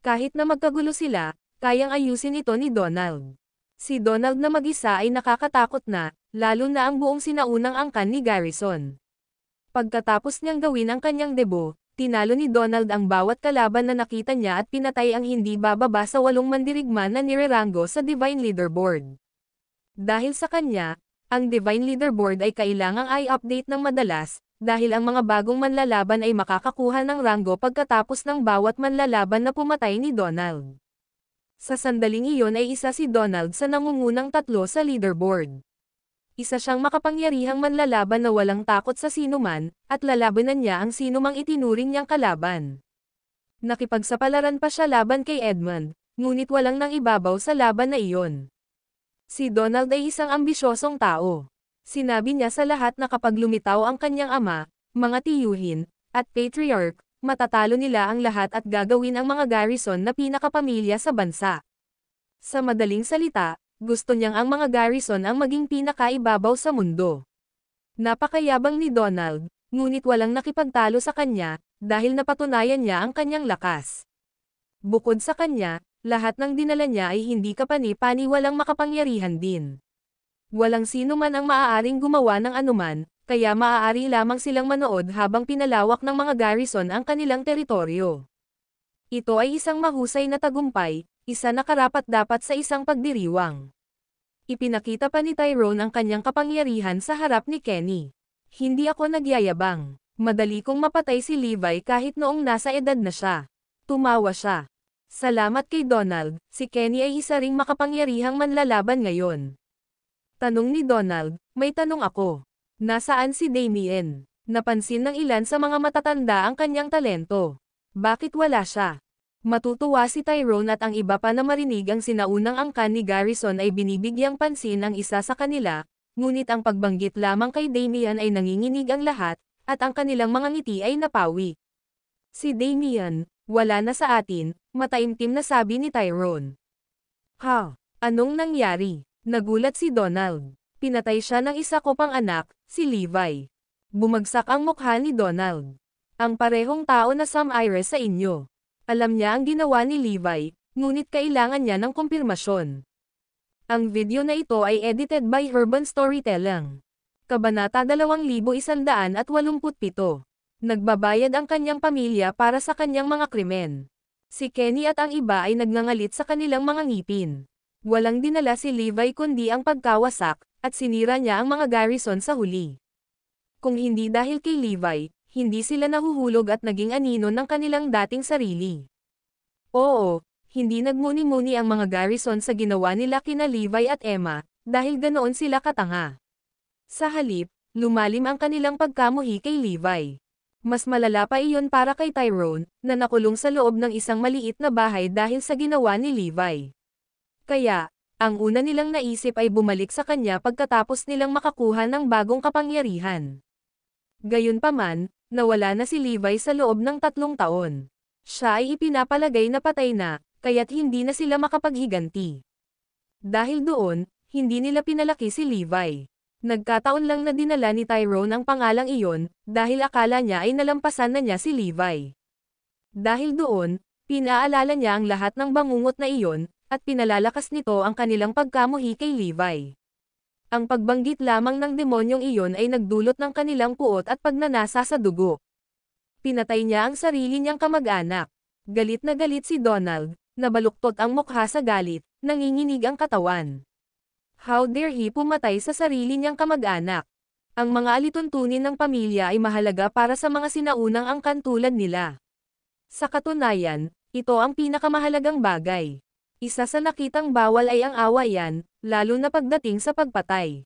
Kahit na magkagulo sila, kayang ayusin ito ni Donald. Si Donald na mag-isa ay nakakatakot na, lalo na ang buong sinaunang angkan ni Garrison. Pagkatapos niyang gawin ang kanyang debo, tinalo ni Donald ang bawat kalaban na nakita niya at pinatay ang hindi bababa sa 8 mandirigma na nirerango sa Divine Leaderboard. Dahil sa kanya, ang Divine Leaderboard ay kailangang i-update ng madalas, dahil ang mga bagong manlalaban ay makakakuha ng ranggo pagkatapos ng bawat manlalaban na pumatay ni Donald. Sa sandaling iyon ay isa si Donald sa nangungunang 3 sa leaderboard. Isa siyang makapangyarihang manlalaban na walang takot sa sinuman, at lalabanan niya ang sinumang itinuring niyang kalaban. Nakipagsapalaran pa siya laban kay Edmund, ngunit walang nang ibabaw sa laban na iyon. Si Donald ay isang ambisyosong tao. Sinabi niya sa lahat na kapag lumitaw ang kanyang ama, mga tiyuhin, at patriarch, matatalo nila ang lahat at gagawin ang mga Garrison na pinakapamilya sa bansa. Sa madaling salita, gusto niyang ang mga Garrison ang maging pinakaibabaw sa mundo. Napakayabang ni Donald, ngunit walang nakipagtalo sa kanya, dahil napatunayan niya ang kanyang lakas. Bukod sa kanya, lahat ng dinala niya ay hindi kapani-pani walang makapangyarihan din. Walang sino man ang maaaring gumawa ng anuman, kaya maaari lamang silang manood habang pinalawak ng mga Garrison ang kanilang teritoryo. Ito ay isang mahusay na tagumpay, isa na karapat-dapat sa isang pagdiriwang. Ipinakita pa ni Tyrone ang kanyang kapangyarihan sa harap ni Kenny. Hindi ako nagyayabang. Madali kong mapatay si Levi kahit noong nasa edad na siya. Tumawa siya. Salamat kay Donald, si Kenny ay isa ring makapangyarihang manlalaban ngayon. Tanong ni Donald, may tanong ako. Nasaan si Damien? Napansin ng ilan sa mga matatanda ang kanyang talento. Bakit wala siya? Matutuwa si Tyrone at ang iba pa na marinig ang sinaunang angkan ni Garrison ay binibigyang pansin ang isa sa kanila, ngunit ang pagbanggit lamang kay Damien ay nanginginig ang lahat, at ang kanilang mga ngiti ay napawi. Si Damien, wala na sa atin, mataimtim na sabi ni Tyrone. Ha? Anong nangyari? Nagulat si Donald. Pinatay siya ng isa ko pang anak, si Levi. Bumagsak ang mukha ni Donald. Ang parehong tao na Sam Iris sa inyo. Alam niya ang ginawa ni Levi, ngunit kailangan niya ng kumpirmasyon. Ang video na ito ay edited by Urban Storytelling. Kabanata 2187. Nagbabayad ang kanyang pamilya para sa kanyang mga krimen. Si Kenny at ang iba ay nagngangalit sa kanilang mga ngipin. Walang dinala si Levi kundi ang pagkawasak, at sinira niya ang mga Garrison sa huli. Kung hindi dahil kay Levi, hindi sila nahuhulog at naging anino ng kanilang dating sarili. Oo, Hindi nagmuni-muni ang mga Garrison sa ginawa nila kina Levi at Emma, dahil ganoon sila katanga. Sa halip, lumalim ang kanilang pagkamuhi kay Levi. Mas malala pa iyon para kay Tyrone, na nakulong sa loob ng isang maliit na bahay dahil sa ginawa ni Levi. Kaya, ang una nilang naisip ay bumalik sa kanya pagkatapos nilang makakuha ng bagong kapangyarihan. Gayunpaman, nawala na si Levi sa loob ng 3 taon. Siya ay ipinapalagay na patay na, kaya't hindi na sila makapaghiganti. Dahil doon, hindi nila pinalaki si Levi. Nagkataon lang na dinala ni Tyrone ang pangalang iyon, dahil akala niya ay nalampasan na niya si Levi. Dahil doon, pinaalala niya ang lahat ng bangungot na iyon, at pinalalakas nito ang kanilang pagkamuhi kay Levi. Ang pagbanggit lamang ng demonyong iyon ay nagdulot ng kanilang puot at pagnanasa sa dugo. Pinatay niya ang sarili niyang kamag-anak. Galit na galit si Donald, nabaluktot ang mukha sa galit, nanginginig ang katawan. How dare he pumatay sa sarili niyang kamag-anak? Ang mga alituntunin ng pamilya ay mahalaga para sa mga sinaunang angkan tulad nila. Sa katunayan, ito ang pinakamahalagang bagay. Isa sa nakitang bawal ay ang awayan, lalo na pagdating sa pagpatay.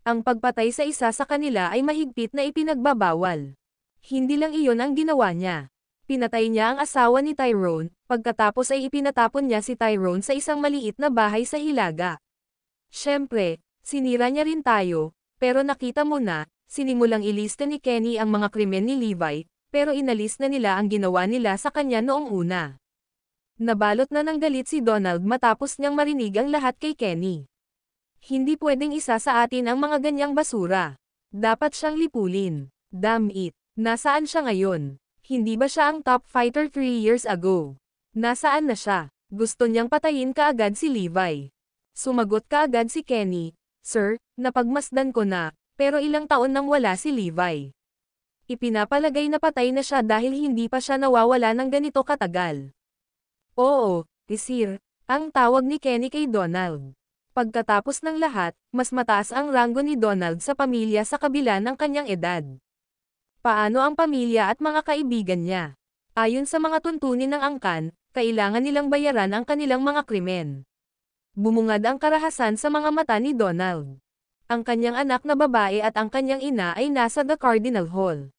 Ang pagpatay sa isa sa kanila ay mahigpit na ipinagbabawal. Hindi lang iyon ang ginawa niya. Pinatay niya ang asawa ni Tyrone, pagkatapos ay ipinatapon niya si Tyrone sa isang maliit na bahay sa Hilaga. Siyempre, sinira niya rin tayo, pero nakita mo na, sinimulang ilista ni Kenny ang mga krimen ni Levi, pero inalis na nila ang ginawa nila sa kanya noong una. Nabalot na ng galit si Donald matapos niyang marinig ang lahat kay Kenny. Hindi pwedeng isa sa atin ang mga ganyang basura. Dapat siyang lipulin. Damn it. Nasaan siya ngayon? Hindi ba siya ang top fighter 3 years ago? Nasaan na siya? Gusto niyang patayin kaagad si Levi. Sumagot kaagad si Kenny, "Sir, napagmasdan ko na, pero ilang taon nang wala si Levi. Ipinapalagay na patay na siya dahil hindi pa siya nawawala ng ganito katagal." "Oo, Sir," ang tawag ni Kenny kay Donald. Pagkatapos ng lahat, mas mataas ang ranggo ni Donald sa pamilya sa kabila ng kanyang edad. Paano ang pamilya at mga kaibigan niya? Ayon sa mga tuntunin ng angkan, kailangan nilang bayaran ang kanilang mga krimen. Bumungad ang karahasan sa mga mata ni Donald. Ang kanyang anak na babae at ang kanyang ina ay nasa The Cardinal Hall.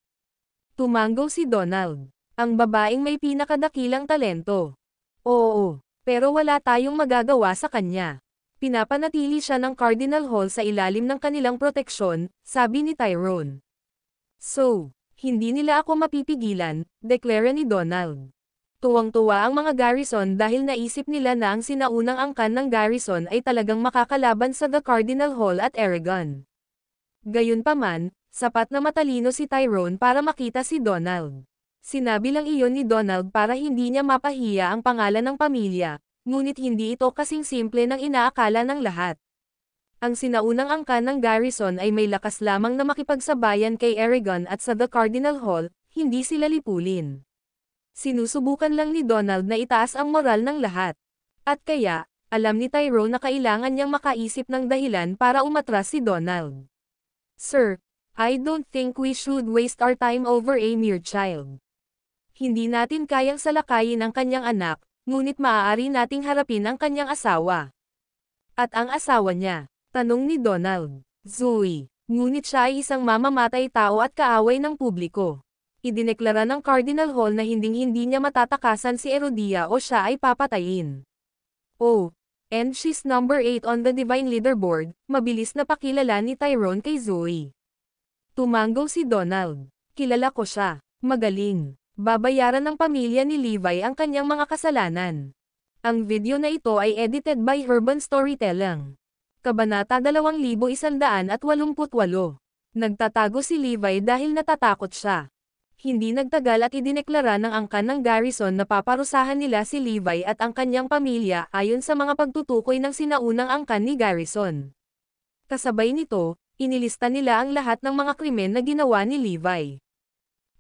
Tumango si Donald. Ang babaeng may pinakadakilang talento. Oo, pero wala tayong magagawa sa kanya. Pinapanatili siya ng Cardinal Hall sa ilalim ng kanilang proteksyon, sabi ni Tyrone. So, hindi nila ako mapipigilan, deklara ni Donald. Tuwang-tuwa ang mga Garrison dahil naisip nila na ang sinaunang angkan ng Garrison ay talagang makakalaban sa The Cardinal Hall at Eragon. Gayunpaman, sapat na matalino si Tyrone para makita si Donald. Sinabi lang iyon ni Donald para hindi niya mapahiya ang pangalan ng pamilya, ngunit hindi ito kasing simple ng inaakala ng lahat. Ang sinaunang angkan ng Garrison ay may lakas lamang na makipagsabayan kay Eragon at sa The Cardinal Hall, hindi sila lipulin. Sinusubukan lang ni Donald na itaas ang moral ng lahat. At kaya, alam ni Tyrone na kailangan niyang makaisip ng dahilan para umatras si Donald. "Sir, I don't think we should waste our time over a mere child. Hindi natin kayang salakayin ang kanyang anak, ngunit maaari nating harapin ang kanyang asawa." "At ang asawa niya?" tanong ni Donald. "Zoe. Ngunit siya ay isang mamamatay tao at kaaway ng publiko. Idineklara ng Cardinal Hall na hinding-hindi niya matatakasan si Erodia o siya ay papatayin. Oh, and she's number 8 on the Divine Leaderboard," mabilis na pakilala ni Tyrone kay Zoe. Tumango si Donald. "Kilala ko siya. Magaling. Babayaran ng pamilya ni Levi ang kanyang mga kasalanan." Ang video na ito ay edited by Urban Storytelling. Kabanata 2188. Nagtatago si Levi dahil natatakot siya. Hindi nagtagal at idineklara ng angkan ng Garrison na paparusahan nila si Levi at ang kanyang pamilya ayon sa mga pagtutukoy ng sinaunang angkan ni Garrison. Kasabay nito, inilista nila ang lahat ng mga krimen na ginawa ni Levi.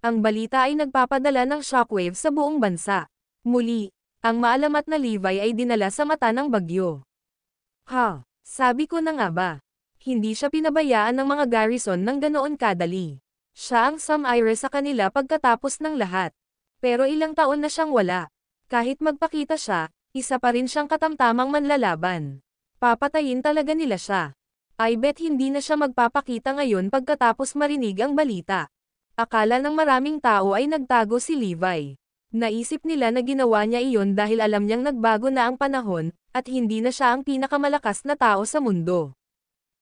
Ang balita ay nagpapadala ng shockwave sa buong bansa. Muli, ang maalamat na Levi ay dinala sa mata ng bagyo. Ha, sabi ko na nga ba? Hindi siya pinabayaan ng mga Garrison ng ganoon kadali. Siya ang sumire sa kanila pagkatapos ng lahat. Pero ilang taon na siyang wala. Kahit magpakita siya, Isa pa rin siyang katamtamang manlalaban. Papatayin talaga nila siya. I bet hindi na siya magpapakita ngayon pagkatapos marinig ang balita. Akala ng maraming tao ay nagtago si Levi. Naisip nila na ginawa niya iyon dahil alam niyang nagbago na ang panahon, at hindi na siya ang pinakamalakas na tao sa mundo.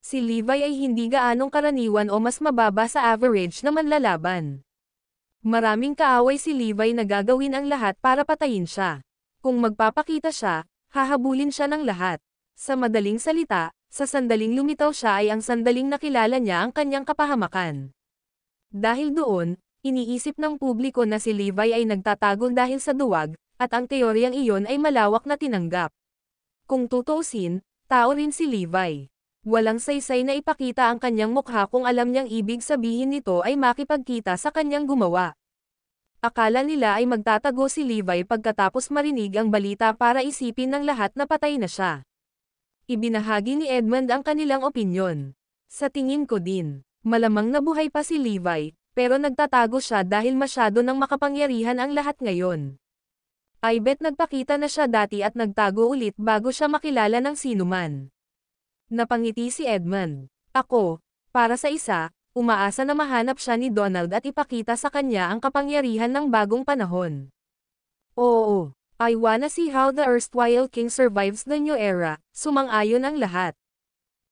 Si Levi ay hindi gaanong karaniwan o mas mababa sa average na manlalaban. Maraming kaaway si Levi na gagawin ang lahat para patayin siya. Kung magpapakita siya, hahabulin siya ng lahat. Sa madaling salita, sa sandaling lumitaw siya ay ang sandaling nakilala niya ang kanyang kapahamakan. Dahil doon, iniisip ng publiko na si Levi ay nagtatago dahil sa duwag, at ang teoryang iyon ay malawak na tinanggap. Kung tutuusin, tao rin si Levi. Walang saysay na ipakita ang kanyang mukha kung alam niyang ibig sabihin nito ay makipagkita sa kanyang gumawa. Akala nila ay magtatago si Levi pagkatapos marinig ang balita para isipin ng lahat na patay na siya. Ibinahagi ni Edmund ang kanilang opinyon. Sa tingin ko din, malamang nabuhay pa si Levi, pero nagtatago siya dahil masyado nang makapangyarihan ang lahat ngayon. I bet nagpakita na siya dati at nagtago ulit bago siya makilala ng sinuman. Napangiti si Edmund. Ako, para sa isa, umaasa na mahanap siya ni Donald at ipakita sa kanya ang kapangyarihan ng bagong panahon. Oo. I wanna see how the erstwhile king survives the new era, sumang-ayon ang lahat.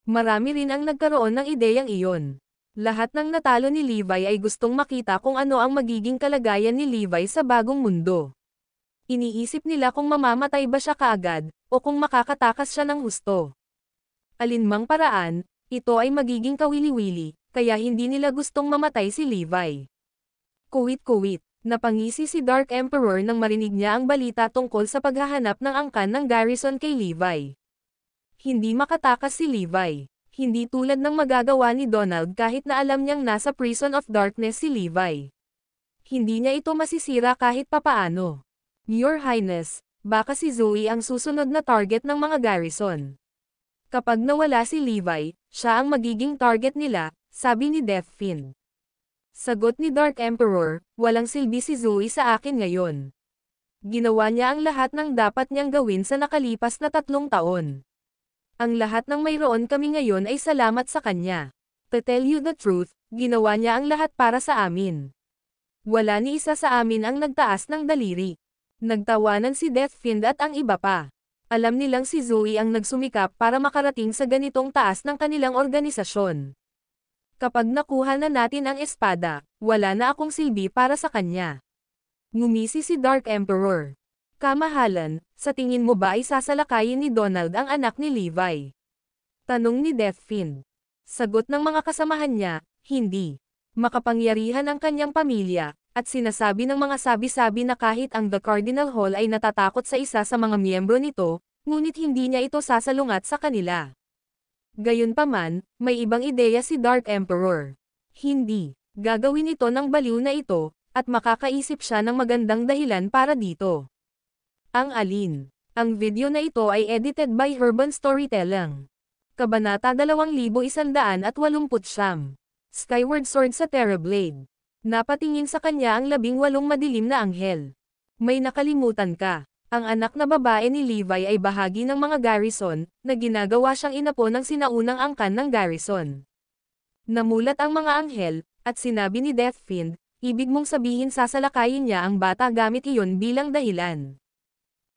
Marami rin ang nagkaroon ng ideyang iyon. Lahat ng natalo ni Levi ay gustong makita kung ano ang magiging kalagayan ni Levi sa bagong mundo. Iniisip nila kung mamamatay ba siya kaagad, o kung makakatakas siya ng husto. Alinmang paraan, ito ay magiging kawili-wili, kaya hindi nila gustong mamatay si Levi. Kuwit-kuwit. Napangisi si Dark Emperor nang marinig niya ang balita tungkol sa paghahanap ng angkan ng Garrison kay Levi. Hindi makatakas si Levi. Hindi tulad ng magagawa ni Donald kahit na alam niyang nasa Prison of Darkness si Levi. Hindi niya ito masisira kahit papaano. Your Highness, baka si Zoe ang susunod na target ng mga Garrison. Kapag nawala si Levi, siya ang magiging target nila, sabi ni Deathfiend. Sagot ni Dark Emperor, walang silbi si Zoe sa akin ngayon. Ginawa niya ang lahat ng dapat niyang gawin sa nakalipas na 3 taon. Ang lahat ng mayroon kami ngayon ay salamat sa kanya. To tell you the truth, ginawa niya ang lahat para sa amin. Wala ni isa sa amin ang nagtaas ng daliri. Nagtawanan si Deathfiend at ang iba pa. Alam nilang si Zoe ang nagsumikap para makarating sa ganitong taas ng kanilang organisasyon. Kapag nakuha na natin ang espada, wala na akong silbi para sa kanya. Ngumisi si Dark Emperor. Kamahalan, sa tingin mo ba ay sasalakayin ni Donald ang anak ni Levi? Tanong ni Deathfiend. Sagot ng mga kasamahan niya, hindi. Makapangyarihan ang kanyang pamilya, at sinasabi ng mga sabi-sabi na kahit ang The Cardinal Hall ay natatakot sa isa sa mga miyembro nito, ngunit hindi niya ito sasalungat sa kanila. Gayunpaman, may ibang ideya si Dark Emperor. Hindi. Gagawin ito ng baliw na ito, at makakaisip siya ng magandang dahilan para dito. Ang alin? Ang video na ito ay edited by Urban Storytelling. Kabanata 2189. Skyward Sword sa Terrorblade. Napatingin sa kanya ang 18 madilim na anghel. May nakalimutan ka. Ang anak na babae ni Levi ay bahagi ng mga Garrison, na ginagawa siyang inapo ng sinaunang angkan ng Garrison. Namulat ang mga anghel, at sinabi ni Deathfiend, ibig mong sabihin sasalakayin niya ang bata gamit iyon bilang dahilan.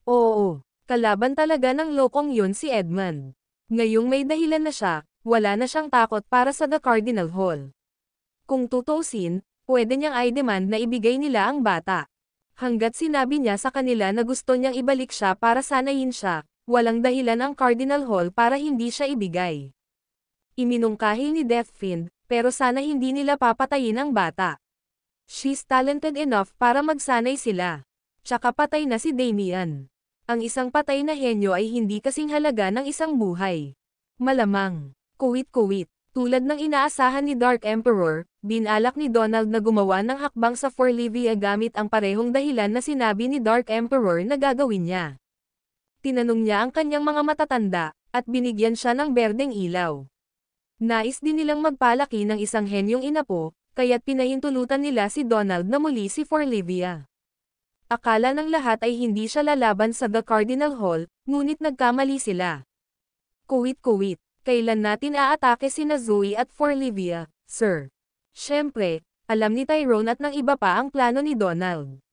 Oo, kalaban talaga ng lokong yun si Edmund. Ngayong may dahilan na siya, wala na siyang takot para sa The Cardinal Hall. Kung tutuusin, pwede niyang i-demand na ibigay nila ang bata. Hanggat sinabi niya sa kanila na gusto niyang ibalik siya para sanayin siya, walang dahilan ang Cardinal Hall para hindi siya ibigay. Iminungkahi ni Deathfiend, pero sana hindi nila papatayin ang bata. She's talented enough para magsanay sila. Tsaka patay na si Damian. Ang isang patay na henyo ay hindi kasing halaga ng isang buhay. Malamang. Kuwit-kuwit. Tulad ng inaasahan ni Dark Emperor, binalak ni Donald na gumawa ng hakbang sa Forlivia gamit ang parehong dahilan na sinabi ni Dark Emperor na gagawin niya. Tinanong niya ang kanyang mga matatanda, at binigyan siya ng berdeng ilaw. Nais din nilang magpalaki ng isang henyong inapo, kaya't pinahintulutan nila si Donald na muli si Forlivia. Akala ng lahat ay hindi siya lalaban sa The Cardinal Hall, ngunit nagkamali sila. Kuwit-kuwit, kailan natin aatake sina Zoe at Forlivia, sir? Siyempre, alam ni Tyrone at ng iba pa ang plano ni Donald.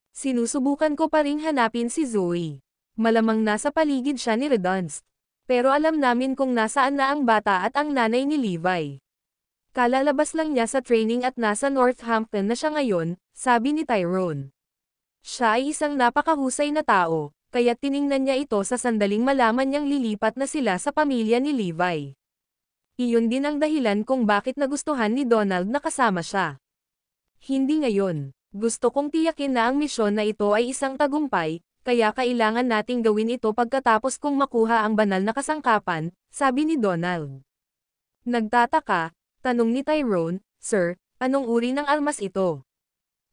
Sinusubukan ko pa ring hanapin si Zoe. Malamang nasa paligid siya ni Redunst. Pero alam namin kung nasaan na ang bata at ang nanay ni Levi. Kalalabas lang niya sa training at nasa Northampton na siya ngayon, sabi ni Tyrone. Siya ay isang napakahusay na tao, kaya tiningnan niya ito sa sandaling malaman niyang lilipat na sila sa pamilya ni Levi. Iyon din ang dahilan kung bakit nagustuhan ni Donald na kasama siya. Hindi ngayon. Gusto kong tiyakin na ang misyon na ito ay isang tagumpay, kaya kailangan nating gawin ito pagkatapos kong makuha ang banal na kasangkapan, sabi ni Donald. Nagtataka, tanong ni Tyrone, Sir, anong uri ng armas ito?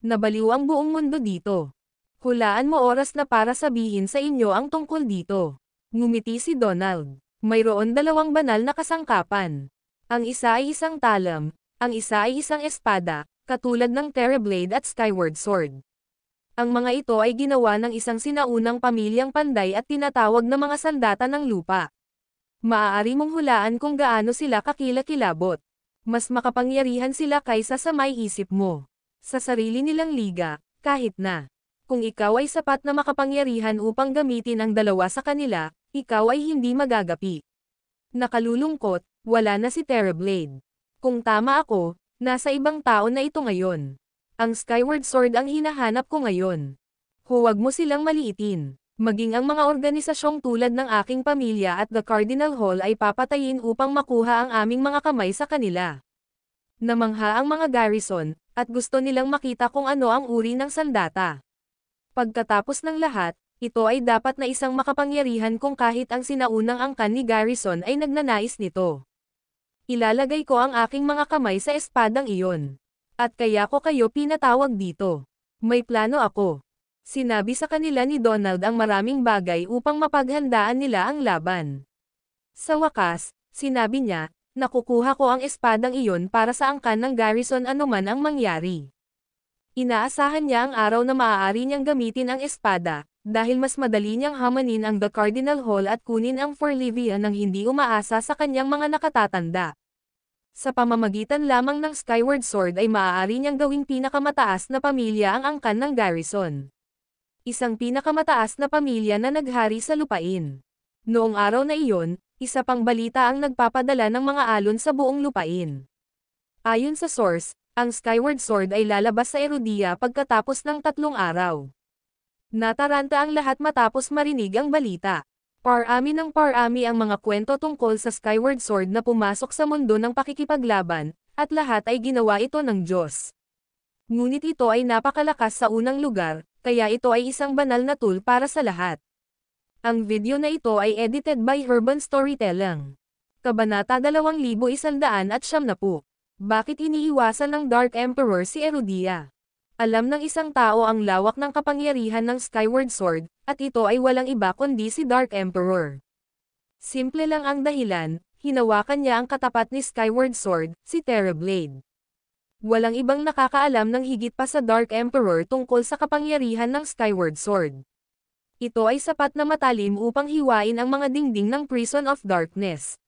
Nabaliw ang buong mundo dito. Hulaan mo oras na para sabihin sa inyo ang tungkol dito. Ngumiti si Donald. Mayroon dalawang banal na kasangkapan. Ang isa ay isang talam, ang isa ay isang espada, katulad ng Terrorblade at Skyward Sword. Ang mga ito ay ginawa ng isang sinaunang pamilyang panday at tinatawag na mga sandata ng lupa. Maaari mong hulaan kung gaano sila kakilakilabot. Mas makapangyarihan sila kaysa sa may isip mo. Sa sarili nilang liga, kahit na. Kung ikaw ay sapat na makapangyarihan upang gamitin ang dalawa sa kanila, ikaw ay hindi magagapi. Nakalulungkot, wala na si Terrorblade. Kung tama ako, nasa ibang tao na ito ngayon. Ang Skyward Sword ang hinahanap ko ngayon. Huwag mo silang maliitin. Maging ang mga organisasyong tulad ng aking pamilya at The Cardinal Hall ay papatayin upang makuha ang aming mga kamay sa kanila. Namangha ang mga garrison, at gusto nilang makita kung ano ang uri ng sandata. Pagkatapos ng lahat, ito ay dapat na isang makapangyarihan kung kahit ang sinaunang angkan ni Garrison ay nagnanais nito. Ilalagay ko ang aking mga kamay sa espadang iyon. At kaya ko kayo pinatawag dito. May plano ako. Sinabi sa kanila ni Donald ang maraming bagay upang mapaghandaan nila ang laban. Sa wakas, sinabi niya, nakukuha ko ang espadang iyon para sa angkan ng Garrison anuman ang mangyari. Inaasahan niya ang araw na maaari niyang gamitin ang espada, dahil mas madali niyang hamanin ang The Cardinal Hall at kunin ang Forlivia nang hindi umaasa sa kanyang mga nakatatanda. Sa pamamagitan lamang ng Skyward Sword ay maaari niyang gawing pinakamataas na pamilya ang angkan ng Garrison. Isang pinakamataas na pamilya na naghari sa lupain. Noong araw na iyon, isa pang balita ang nagpapadala ng mga alon sa buong lupain. Ayon sa source, ang Skyward Sword ay lalabas sa Erudia pagkatapos ng 3 araw. Nataranta ang lahat matapos marinig ang balita. Parami ng parami ang mga kwento tungkol sa Skyward Sword na pumasok sa mundo ng pakikipaglaban, at lahat ay ginawa ito ng Diyos. Ngunit ito ay napakalakas sa unang lugar, kaya ito ay isang banal na tool para sa lahat. Ang video na ito ay edited by Urban Storytelling. Kabanata 2190. Bakit iniiwasan ng Dark Emperor si Erudia? Alam ng isang tao ang lawak ng kapangyarihan ng Skyward Sword, at ito ay walang iba kundi si Dark Emperor. Simple lang ang dahilan, hinawakan niya ang katapat ni Skyward Sword, si Terrorblade. Walang ibang nakakaalam ng higit pa sa Dark Emperor tungkol sa kapangyarihan ng Skyward Sword. Ito ay sapat na matalim upang hiwain ang mga dingding ng Prison of Darkness.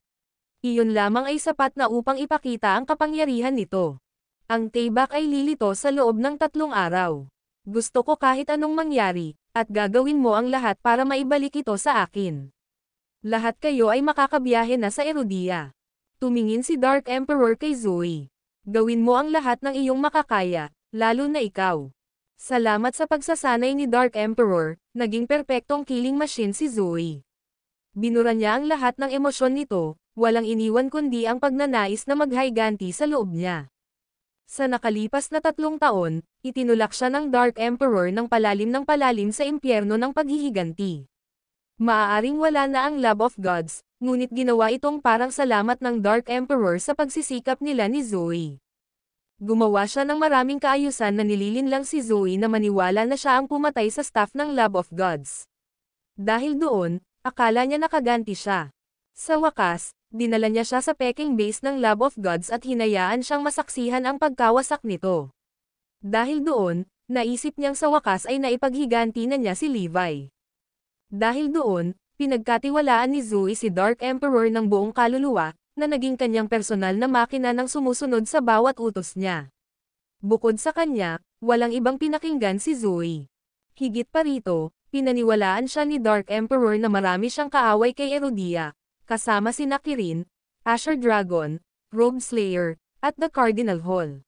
Iyon lamang ay sapat na upang ipakita ang kapangyarihan nito. Ang Tayback ay lilito sa loob ng 3 araw. Gusto ko kahit anong mangyari, at gagawin mo ang lahat para maibalik ito sa akin. Lahat kayo ay makakabiyahe na sa Erudia. Tumingin si Dark Emperor kay Zoe. Gawin mo ang lahat ng iyong makakaya, lalo na ikaw. Salamat sa pagsasanay ni Dark Emperor, naging perpektong killing machine si Zoe. Binura niya ang lahat ng emosyon nito, walang iniwan kundi ang pagnanais na maghayganti sa loob niya. Sa nakalipas na 3 taon, itinulak siya ng Dark Emperor ng palalim sa impyerno ng paghihiganti. Maaaring wala na ang Love of Gods, ngunit ginawa itong parang salamat ng Dark Emperor sa pagsisikap nila ni Zoe. Gumawa siya ng maraming kaayusan na nililinlang si Zoe na maniwala na siya ang pumatay sa staff ng Love of Gods. Dahil doon, akala niya nakaganti siya. Sa wakas, dinala niya siya sa Peking base ng Love of Gods at hinayaan siyang masaksihan ang pagkawasak nito. Dahil doon, Naisip niyang sa wakas ay naipaghiganti na niya si Levi. Dahil doon, pinagkatiwalaan ni Zoe si Dark Emperor ng buong kaluluwa, na naging kanyang personal na makina ng sumusunod sa bawat utos niya. Bukod sa kanya, walang ibang pinakinggan si Zoe. Higit pa rito, pinaniwalaan siya ni Dark Emperor na marami siyang kaaway kay Erudia, kasama sina Kirin, Asher Dragon, Rogue Slayer, at The Cardinal Hall.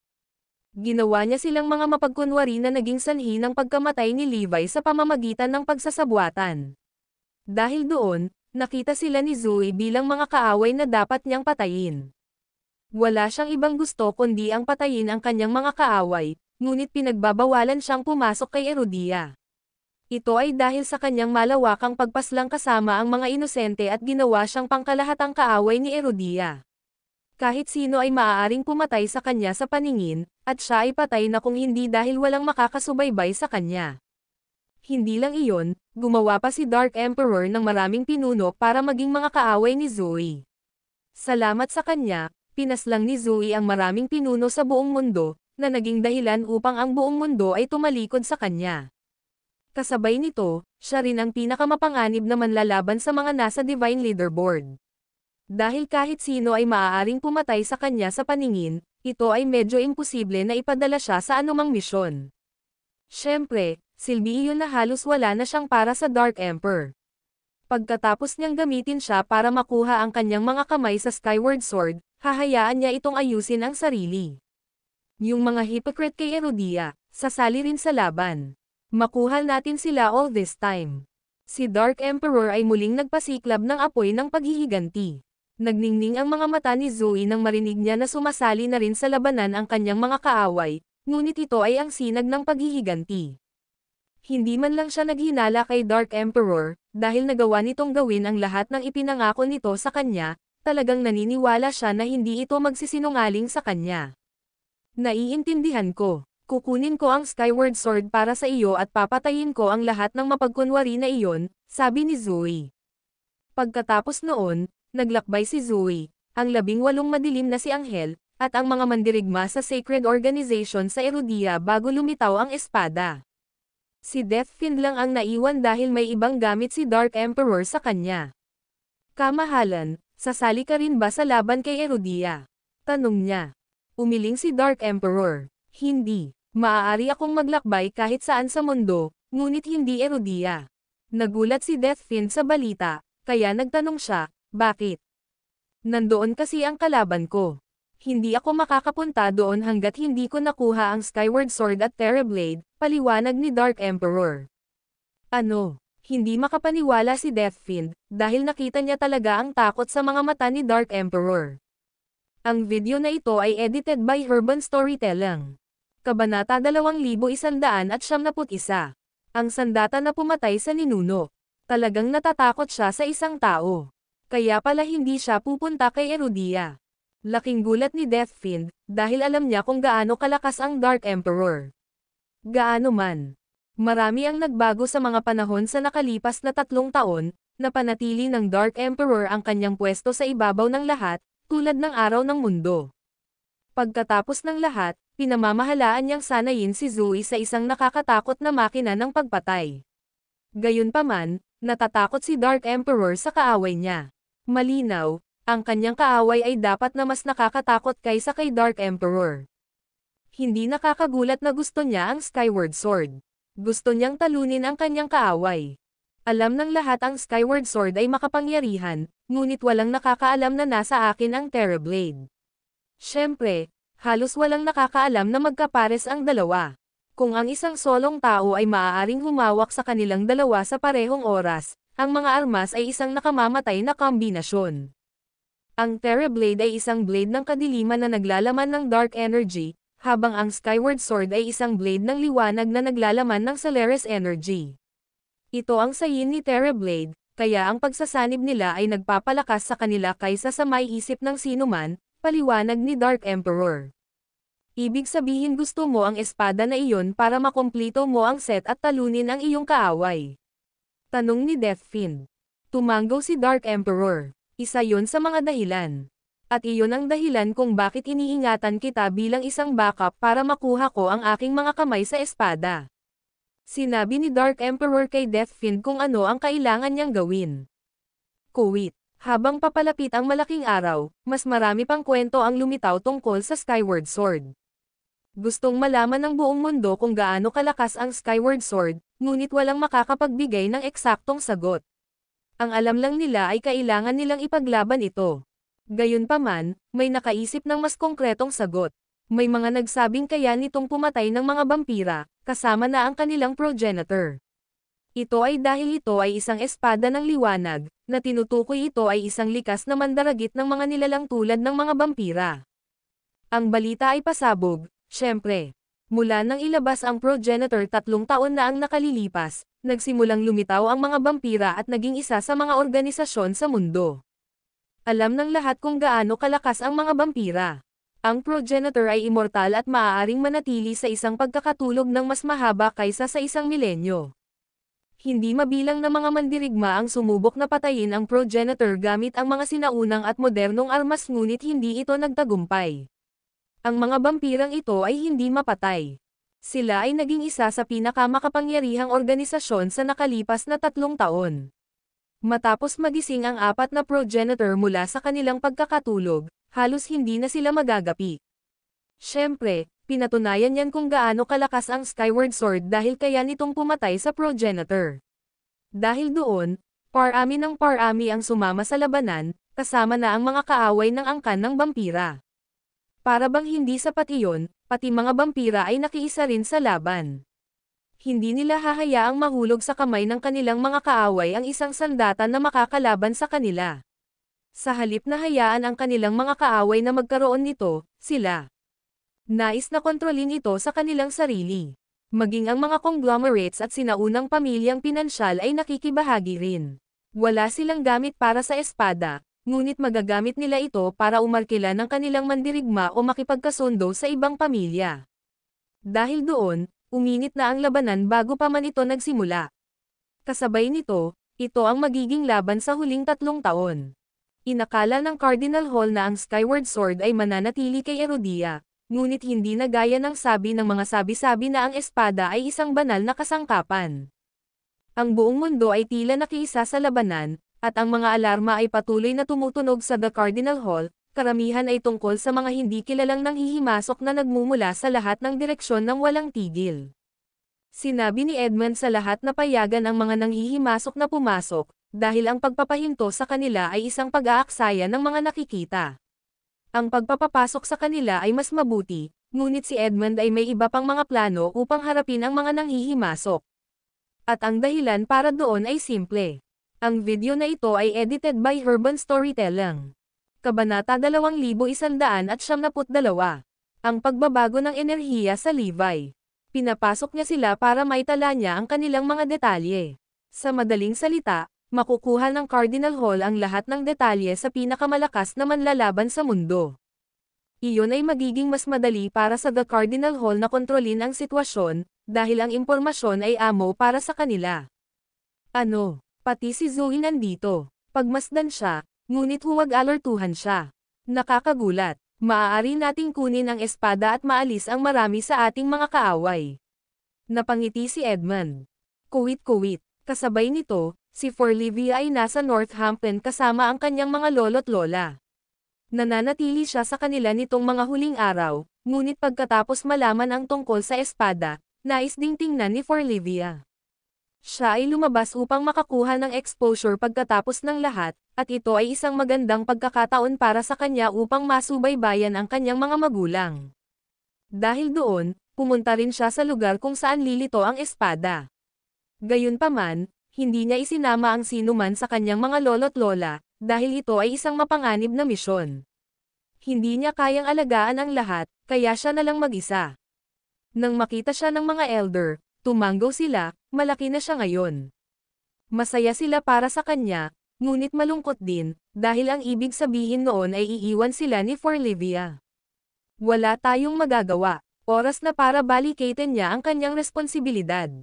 Ginawa niya silang mga mapagkunwari na naging sanhi ng pagkamatay ni Levi sa pamamagitan ng pagsasabuatan. Dahil doon, nakita sila ni Zoe bilang mga kaaway na dapat niyang patayin. Wala siyang ibang gusto kundi ang patayin ang kanyang mga kaaway, ngunit pinagbabawalan siyang pumasok kay Erudia. Ito ay dahil sa kanyang malawakang pagpaslang kasama ang mga inosente at ginawa siyang pangkalahatang kaaway ni Erudia. Kahit sino ay maaaring pumatay sa kanya sa paningin, at siya ay patay na kung hindi dahil walang makakasubaybay sa kanya. Hindi lang iyon, gumawa pa si Dark Emperor ng maraming pinuno para maging mga kaaway ni Zoe. Salamat sa kanya, pinaslang ni Zoe ang maraming pinuno sa buong mundo, na naging dahilan upang ang buong mundo ay tumalikod sa kanya. Kasabay nito, siya rin ang pinakamapanganib na manlalaban sa mga nasa Divine Leaderboard. Dahil kahit sino ay maaaring pumatay sa kanya sa paningin, ito ay medyo imposible na ipadala siya sa anumang misyon. Siyempre, silbi iyon na halos wala na siyang para sa Dark Emperor. Pagkatapos niyang gamitin siya para makuha ang kanyang mga kamay sa Skyward Sword, hahayaan niya itong ayusin ang sarili. Yung mga hypocrite kay Erudia, sasali rin sa laban. Makuha natin sila all this time. Si Dark Emperor ay muling nagpasiklab ng apoy ng paghihiganti. Nagningning ang mga mata ni Zoe nang marinig niya na sumasali na rin sa labanan ang kanyang mga kaaway, ngunit ito ay ang sinag ng paghihiganti. Hindi man lang siya naghinala kay Dark Emperor, dahil nagawa nitong gawin ang lahat ng ipinangako nito sa kanya, talagang naniniwala siya na hindi ito magsisinungaling sa kanya. Naiintindihan ko. Kukunin ko ang Skyward Sword para sa iyo at papatayin ko ang lahat ng mapagkunwari na iyon, sabi ni Zoe. Pagkatapos noon, naglakbay si Zoe, ang 18 madilim na si Anghel, at ang mga mandirigma sa Sacred Organization sa Erudia bago lumitaw ang espada. Si Deathfiend lang ang naiwan dahil may ibang gamit si Dark Emperor sa kanya. Kamahalan, sasali ka rin ba sa laban kay Erudia? Tanong niya. Umiling si Dark Emperor. Hindi. Maaari akong maglakbay kahit saan sa mundo, ngunit hindi Erudia. Nagulat si Deathfiend sa balita, kaya nagtanong siya, bakit? Nandoon kasi ang kalaban ko. Hindi ako makakapunta doon hanggat hindi ko nakuha ang Skyward Sword at Terrorblade, paliwanag ni Dark Emperor. Ano? Hindi makapaniwala si Deathfiend, dahil nakita niya talaga ang takot sa mga mata ni Dark Emperor. Ang video na ito ay edited by Urban Storytelling. Kabanata 2171. Ang sandata na pumatay sa ninuno. Talagang natatakot siya sa isang tao. Kaya pala hindi siya pupunta kay Erudia. Laking gulat ni Deathfiend, dahil alam niya kung gaano kalakas ang Dark Emperor. Gaano man. Marami ang nagbago sa mga panahon sa nakalipas na 3 taon, na panatili ng Dark Emperor ang kanyang pwesto sa ibabaw ng lahat, tulad ng araw ng mundo. Pagkatapos ng lahat, pinamamahalaan niyang sanayin si Zoe sa isang nakakatakot na makina ng pagpatay. Gayunpaman, natatakot si Dark Emperor sa kaaway niya. Malinaw, ang kanyang kaaway ay dapat na mas nakakatakot kaysa kay Dark Emperor. Hindi nakakagulat na gusto niya ang Skyward Sword. Gusto niyang talunin ang kanyang kaaway. Alam ng lahat ang Skyward Sword ay makapangyarihan, ngunit walang nakakaalam na nasa akin ang Terrorblade. Siyempre, halos walang nakakaalam na magkapares ang dalawa. Kung ang isang solong tao ay maaaring humawak sa kanilang dalawa sa parehong oras, ang mga armas ay isang nakamamatay na kombinasyon. Ang Terrorblade ay isang blade ng kadiliman na naglalaman ng dark energy, habang ang Skyward Sword ay isang blade ng liwanag na naglalaman ng Solaris energy. Ito ang sayin ni Terrorblade, kaya ang pagsasanib nila ay nagpapalakas sa kanila kaysa sa maiisip ng sinuman, paliwanag ni Dark Emperor. Ibig sabihin gusto mo ang espada na iyon para makomplito mo ang set at talunin ang iyong kaaway. Tanong ni Deathfiend. Tumanggaw si Dark Emperor. Isa yon sa mga dahilan. At iyon ang dahilan kung bakit iniingatan kita bilang isang backup para makuha ko ang aking mga kamay sa espada. Sinabi ni Dark Emperor kay Deathfiend kung ano ang kailangan niyang gawin. Kuwit. Habang papalapit ang malaking araw, mas marami pang kwento ang lumitaw tungkol sa Skyward Sword. Gustong malaman ng buong mundo kung gaano kalakas ang Skyward Sword, ngunit walang makakapagbigay ng eksaktong sagot. Ang alam lang nila ay kailangan nilang ipaglaban ito. Gayunpaman, may nakaisip ng mas konkretong sagot. May mga nagsabing kaya nitong pumatay ng mga vampira, kasama na ang kanilang progenitor. Ito ay dahil ito ay isang espada ng liwanag, na tinutukoy ito ay isang likas na mandaragit ng mga nilalang tulad ng mga vampira. Ang balita ay pasabog, syempre. Mula nang ilabas ang progenitor 3 taon na ang nakalilipas, nagsimulang lumitaw ang mga vampira at naging isa sa mga organisasyon sa mundo. Alam ng lahat kung gaano kalakas ang mga vampira. Ang progenitor ay immortal at maaaring manatili sa isang pagkakatulog ng mas mahaba kaysa sa isang milenyo. Hindi mabilang na mga mandirigma ang sumubok na patayin ang progenitor gamit ang mga sinaunang at modernong armas ngunit hindi ito nagtagumpay. Ang mga vampirang ito ay hindi mapatay. Sila ay naging isa sa pinakamakapangyarihang organisasyon sa nakalipas na 3 taon. Matapos magising ang 4 na progenitor mula sa kanilang pagkakatulog, halos hindi na sila magagapi. Syempre, pinatunayan yan kung gaano kalakas ang Skyward Sword dahil kaya nitong pumatay sa progenitor. Dahil doon, parami ng parami ang sumama sa labanan, kasama na ang mga kaaway ng angkan ng vampira. Para bang hindi sapat iyon, pati mga vampira ay nakiisa rin sa laban. Hindi nila hahayaang mahulog sa kamay ng kanilang mga kaaway ang isang sandata na makakalaban sa kanila. Sa halip na hayaan ang kanilang mga kaaway na magkaroon nito, sila nais na kontrolin ito sa kanilang sarili. Maging ang mga conglomerates at sinaunang pamilyang pinansyal ay nakikibahagi rin. Wala silang gamit para sa espada, ngunit magagamit nila ito para umarkila ng kanilang mandirigma o makipagkasundo sa ibang pamilya. Dahil doon, uminit na ang labanan bago pa man ito nagsimula. Kasabay nito, ito ang magiging laban sa huling 3 taon. Inakala ng Cardinal Hall na ang Skyward Sword ay mananatili kay Erodia, ngunit hindi na gaya ng sabi ng mga sabi-sabi na ang espada ay isang banal na kasangkapan. Ang buong mundo ay tila nakiisa sa labanan, at ang mga alarma ay patuloy na tumutunog sa The Cardinal Hall, karamihan ay tungkol sa mga hindi kilalang nanghihimasok na nagmumula sa lahat ng direksyon ng walang tigil. Sinabi ni Edmund sa lahat na payagan ang mga nanghihimasok na pumasok, dahil ang pagpapahinto sa kanila ay isang pag-aaksaya ng mga nakikita. Ang pagpapapasok sa kanila ay mas mabuti, ngunit si Edmund ay may iba pang mga plano upang harapin ang mga nanghihimasok. At ang dahilan para doon ay simple. Ang video na ito ay edited by Urban Storytelling. Kabanata 2172. Ang pagbabago ng enerhiya sa Levi. Pinapasok niya sila para maitala niya ang kanilang mga detalye. Sa madaling salita, makukuha ng Cardinal Hall ang lahat ng detalye sa pinakamalakas na manlalaban sa mundo. Iyon ay magiging mas madali para sa The Cardinal Hall na kontrolin ang sitwasyon, dahil ang impormasyon ay amo para sa kanila. Ano? Pati si Zoe nandito. Pagmasdan siya, ngunit huwag alertuhan siya. Nakakagulat. Maaari nating kunin ang espada at maalis ang marami sa ating mga kaaway. Napangiti si Edmund. Kuwit-kuwit. Kasabay nito, si Forlivia ay nasa Northampton kasama ang kanyang mga lolo't lola. Nananatili siya sa kanila nitong mga huling araw, ngunit pagkatapos malaman ang tungkol sa espada, nais ding tingnan ni Forlivia. Siya ay lumabas upang makakuha ng exposure pagkatapos ng lahat, at ito ay isang magandang pagkakataon para sa kanya upang masubaybayan ang kanyang mga magulang. Dahil doon, pumunta rin siya sa lugar kung saan lilito ang espada. Gayunpaman, hindi niya isinama ang sinuman sa kanyang mga lolo't lola, dahil ito ay isang mapanganib na misyon. Hindi niya kayang alagaan ang lahat, kaya siya na lang mag-isa. Nang makita siya ng mga elder, tumanggo sila, malaki na siya ngayon. Masaya sila para sa kanya, ngunit malungkot din, dahil ang ibig sabihin noon ay iiwan sila ni Forlivia. Wala tayong magagawa, oras na para balikatin niya ang kanyang responsibilidad.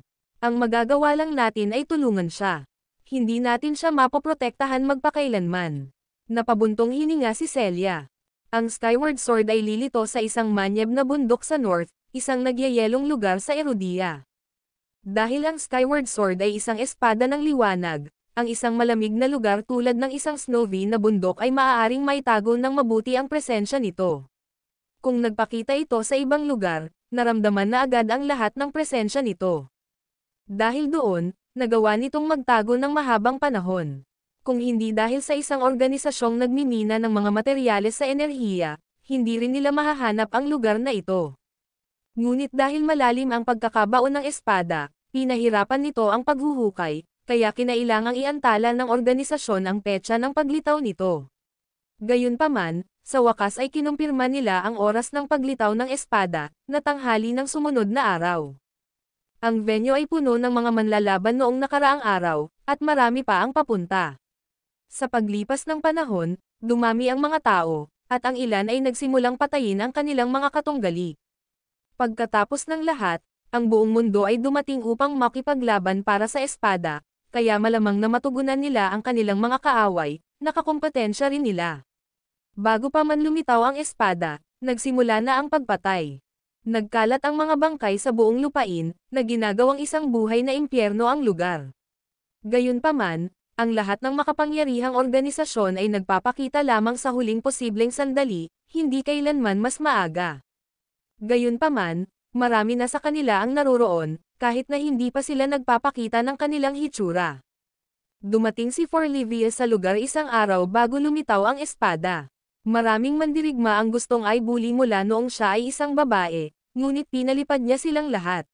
Ang magagawa lang natin ay tulungan siya. Hindi natin siya mapoprotektahan magpakailanman. Napabuntong hininga si Celia. Ang Skyward Sword ay lilito sa isang manyeb na bundok sa north, isang nagyayelong lugar sa Erudia. Dahil ang Skyward Sword ay isang espada ng liwanag, ang isang malamig na lugar tulad ng isang snowy na bundok ay maaaring maitago ng mabuti ang presensya nito. Kung nagpakita ito sa ibang lugar, naramdaman na agad ang lahat ng presensya nito. Dahil doon, nagawa nitong magtago ng mahabang panahon. Kung hindi dahil sa isang organisasyong nagmimina ng mga materyales sa enerhiya, hindi rin nila mahahanap ang lugar na ito. Ngunit dahil malalim ang pagkakabaon ng espada, pinahirapan nito ang paghuhukay, kaya kinailangang iantala ng organisasyon ang petsa ng paglitaw nito. Gayunpaman, sa wakas ay kinumpirma nila ang oras ng paglitaw ng espada, na tanghali ng sumunod na araw. Ang venue ay puno ng mga manlalaban noong nakaraang araw, at marami pa ang papunta. Sa paglipas ng panahon, dumami ang mga tao, at ang ilan ay nagsimulang patayin ang kanilang mga katunggali. Pagkatapos ng lahat, ang buong mundo ay dumating upang makipaglaban para sa espada, kaya malamang na matugunan nila ang kanilang mga kaaway, nakakompetensya rin nila. Bago pa man lumitaw ang espada, nagsimula na ang pagpatay. Nagkalat ang mga bangkay sa buong lupain, na ginagawang isang buhay na impyerno ang lugar. Gayunpaman, ang lahat ng makapangyarihang organisasyon ay nagpapakita lamang sa huling posibleng sandali, hindi kailanman mas maaga. Gayunpaman, marami na sa kanila ang naroroon, kahit na hindi pa sila nagpapakita ng kanilang hitsura. Dumating si Forlivia sa lugar isang araw bago lumitaw ang espada. Maraming mandirigma ang gustong ay bully mula noong siya ay isang babae, ngunit pinalipad niya silang lahat.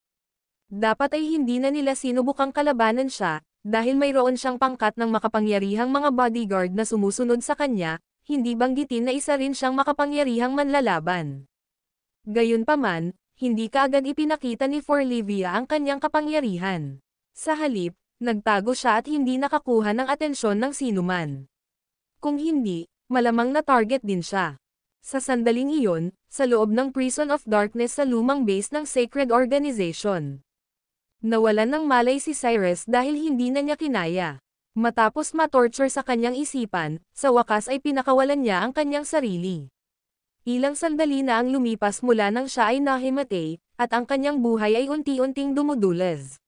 Dapat ay hindi na nila sinubukang kalabanan siya, dahil mayroon siyang pangkat ng makapangyarihang mga bodyguard na sumusunod sa kanya, hindi banggitin na isa rin siyang makapangyarihang manlalaban. Gayunpaman, hindi kaagad ipinakita ni Forlivia ang kanyang kapangyarihan. Sa halip, nagtago siya at hindi nakakuha ng atensyon ng sinuman. Kung hindi, malamang na target din siya. Sa sandaling iyon, sa loob ng Prison of Darkness sa lumang base ng Sacred Organization. Nawalan ng malay si Cyrus dahil hindi na niya kinaya. Matapos ma-torture sa kanyang isipan, sa wakas ay pinakawalan niya ang kanyang sarili. Ilang sandali na ang lumipas mula nang siya ay nahimatay, at ang kanyang buhay ay unti-unting dumudulas.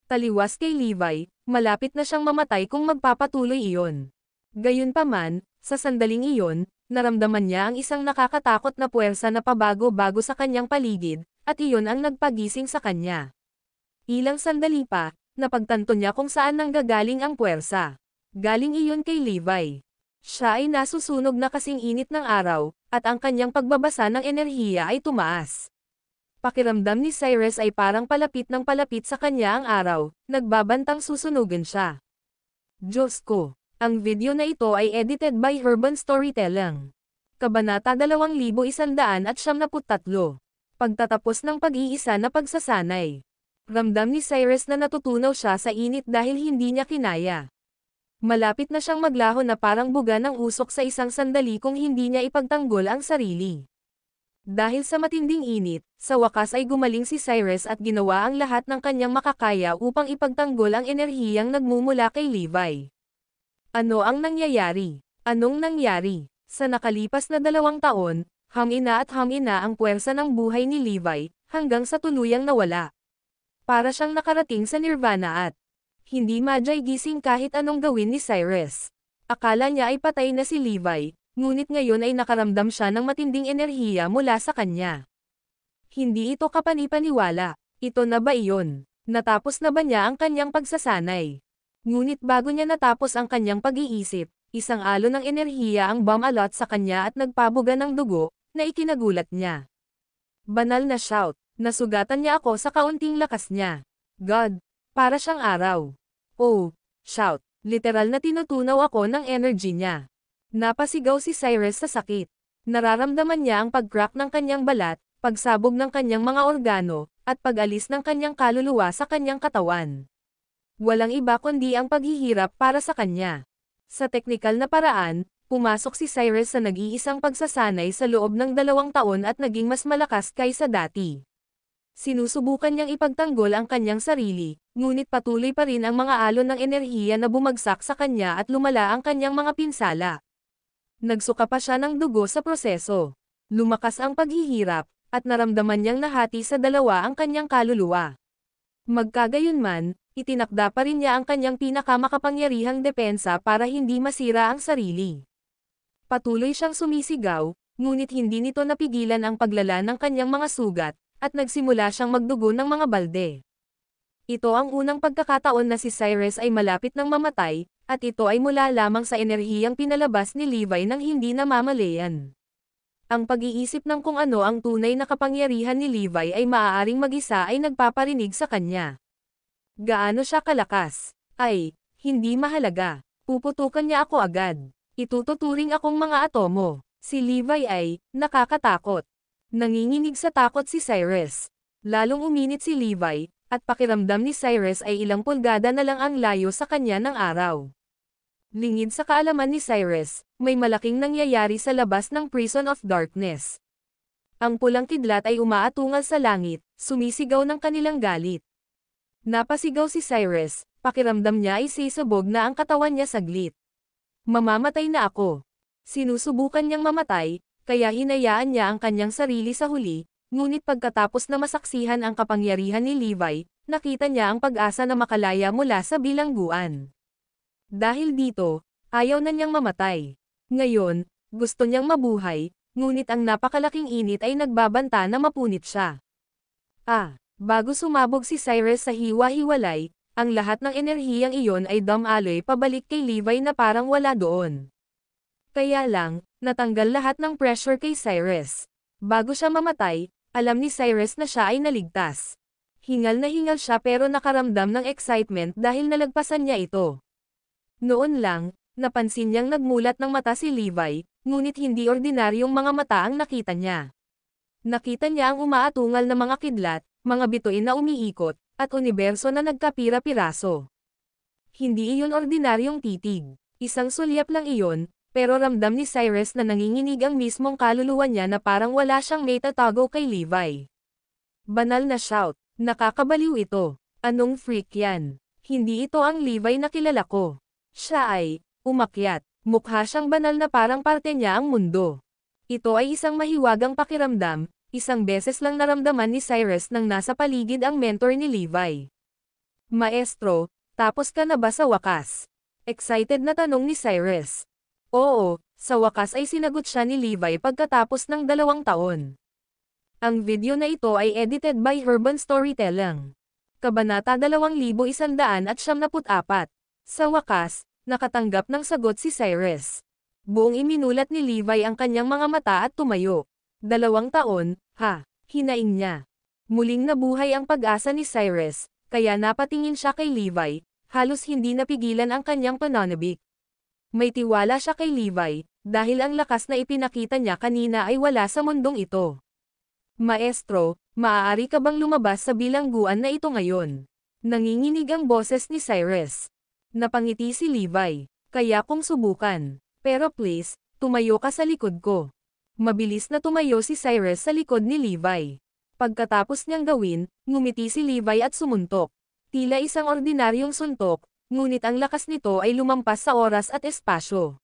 Taliwas kay Levi, malapit na siyang mamatay kung magpapatuloy iyon. Gayunpaman, sa sandaling iyon, naramdaman niya ang isang nakakatakot na puwersa na pabago-bago sa kanyang paligid, at iyon ang nagpagising sa kanya. Ilang sandali pa, napagtanto niya kung saan nanggagaling ang puwersa. Galing iyon kay Levi. Siya ay nasusunog na kasing init ng araw, at ang kanyang pagbabasa ng enerhiya ay tumaas. Pakiramdam ni Cyrus ay parang palapit ng palapit sa kanya ang araw, nagbabantang susunugin siya. Diyos ko! Ang video na ito ay edited by Herban Storytelling. Kabanata 2173. Pagtatapos ng pag-iisa na pagsasanay. Ramdam ni Cyrus na natutunaw siya sa init dahil hindi niya kinaya. Malapit na siyang maglaho na parang buga ng usok sa isang sandali kung hindi niya ipagtanggol ang sarili. Dahil sa matinding init, sa wakas ay gumaling si Cyrus at ginawa ang lahat ng kanyang makakaya upang ipagtanggol ang enerhiyang nagmumula kay Levi. Ano ang nangyayari? Anong nangyari? Sa nakalipas na 2 taon, hamina ang puwersa ng buhay ni Levi, hanggang sa tuluyang nawala. Para siyang nakarating sa nirvana at hindi gising kahit anong gawin ni Cyrus. Akala niya ay patay na si Levi, ngunit ngayon ay nakaramdam siya ng matinding enerhiya mula sa kanya. Hindi ito kapanipaniwala. Ito na ba iyon? Natapos na ba niya ang kanyang pagsasanay? Ngunit bago niya natapos ang kanyang pag-iisip, isang alon ng enerhiya ang bumalot sa kanya at nagpabuga ng dugo, na ikinagulat niya. Banal na shout. Nasugatan niya ako sa kaunting lakas niya. God! Para siyang araw. Oh! Shout! Literal na tinutunaw ako ng energy niya. Napasigaw si Cyrus sa sakit. Nararamdaman niya ang pag-crack ng kanyang balat, pagsabog ng kanyang mga organo, at pag-alis ng kanyang kaluluwa sa kanyang katawan. Walang iba kundi ang paghihirap para sa kanya. Sa teknikal na paraan, pumasok si Cyrus sa nag-iisang pagsasanay sa loob ng 2 taon at naging mas malakas kaysa dati. Sinusubukan niyang ipagtanggol ang kanyang sarili, ngunit patuloy pa rin ang mga alon ng enerhiya na bumagsak sa kanya at lumala ang kanyang mga pinsala. Nagsuka pa siya ng dugo sa proseso. Lumakas ang paghihirap, at naramdaman niyang nahati sa dalawa ang kanyang kaluluwa. Magkagayunman, itinakda pa rin niya ang kanyang pinakamakapangyarihang depensa para hindi masira ang sarili. Patuloy siyang sumisigaw, ngunit hindi nito napigilan ang paglala ng kanyang mga sugat, at nagsimula siyang magdugo ng mga balde. Ito ang unang pagkakataon na si Cyrus ay malapit ng mamatay, at ito ay mula lamang sa enerhiyang pinalabas ni Levi nang hindi namamalayan. Ang pag-iisip ng kung ano ang tunay na kapangyarihan ni Levi ay maaaring mag-isa ay nagpaparinig sa kanya. Gaano siya kalakas? Ay, hindi mahalaga. Puputukan niya ako agad. Itututuring akong mga atomo. Si Levi ay, nakakatakot. Nanginginig sa takot si Cyrus. Lalong uminit si Levi, at pakiramdam ni Cyrus ay ilang pulgada na lang ang layo sa kanya ng araw. Lingid sa kaalaman ni Cyrus, may malaking nangyayari sa labas ng Prison of Darkness. Ang pulang kidlat ay umaatungal sa langit, sumisigaw ng kanilang galit. Napasigaw si Cyrus, pakiramdam niya ay sisabog na ang katawan niya saglit. Mamamatay na ako. Sinusubukan niyang mamatay, kaya hinayaan niya ang kanyang sarili sa huli, ngunit pagkatapos na masaksihan ang kapangyarihan ni Levi, nakita niya ang pag-asa na makalaya mula sa bilangguan. Dahil dito, ayaw na niyang mamatay. Ngayon, gusto niyang mabuhay, ngunit ang napakalaking init ay nagbabanta na mapunit siya. Bago sumabog si Cyrus sa hiwa-hiwalay, ang lahat ng enerhiyang iyon ay dumaloy pabalik kay Levi na parang wala doon. Kaya lang, natanggal lahat ng pressure kay Cyrus. Bago siya mamatay, alam ni Cyrus na siya ay naligtas. Hingal na hingal siya pero nakaramdam ng excitement dahil nalagpasan niya ito. Noon lang, napansin niyang nagmulat ng mata si Levi, ngunit hindi ordinaryong mga mata ang nakita niya. Nakita niya ang umaatungal na mga kidlat, mga bituin na umiikot, at universo na nagkapira-piraso. Hindi iyon ordinaryong titig. Isang sulyap lang iyon, pero ramdam ni Cyrus na nanginginig ang mismong kaluluwa niya na parang wala siyang naitatago kay Levi. Banal na shout. Nakakabaliw ito. Anong freak yan? Hindi ito ang Levi na kilala ko. Siya ay, umakyat. Mukha siyang banal na parang parte niya ang mundo. Ito ay isang mahiwagang pakiramdam, isang beses lang naramdaman ni Cyrus nang nasa paligid ang mentor ni Levi. Maestro, tapos ka na ba sa wakas? Excited na tanong ni Cyrus. Oo, sa wakas ay sinagot siya ni Levi pagkatapos ng 2 taon. Ang video na ito ay edited by Urban Storytelling. Kabanata 2174. Sa wakas, nakatanggap ng sagot si Cyrus. Buong iminulat ni Levi ang kanyang mga mata at tumayo. 2 taon, hinaing niya. Muling nabuhay ang pag-asa ni Cyrus, kaya napatingin siya kay Levi, halos hindi napigilan ang kanyang pananabik. May tiwala siya kay Levi, dahil ang lakas na ipinakita niya kanina ay wala sa mundong ito. Maestro, maaari ka bang lumabas sa bilangguan na ito ngayon? Nanginginig ang boses ni Cyrus. Napangiti si Levi. Kaya kong subukan. Pero please, tumayo ka sa likod ko. Mabilis na tumayo si Cyrus sa likod ni Levi. Pagkatapos niyang gawin, ngumiti si Levi at sumuntok. Tila isang ordinaryong suntok, ngunit ang lakas nito ay lumampas sa oras at espasyo.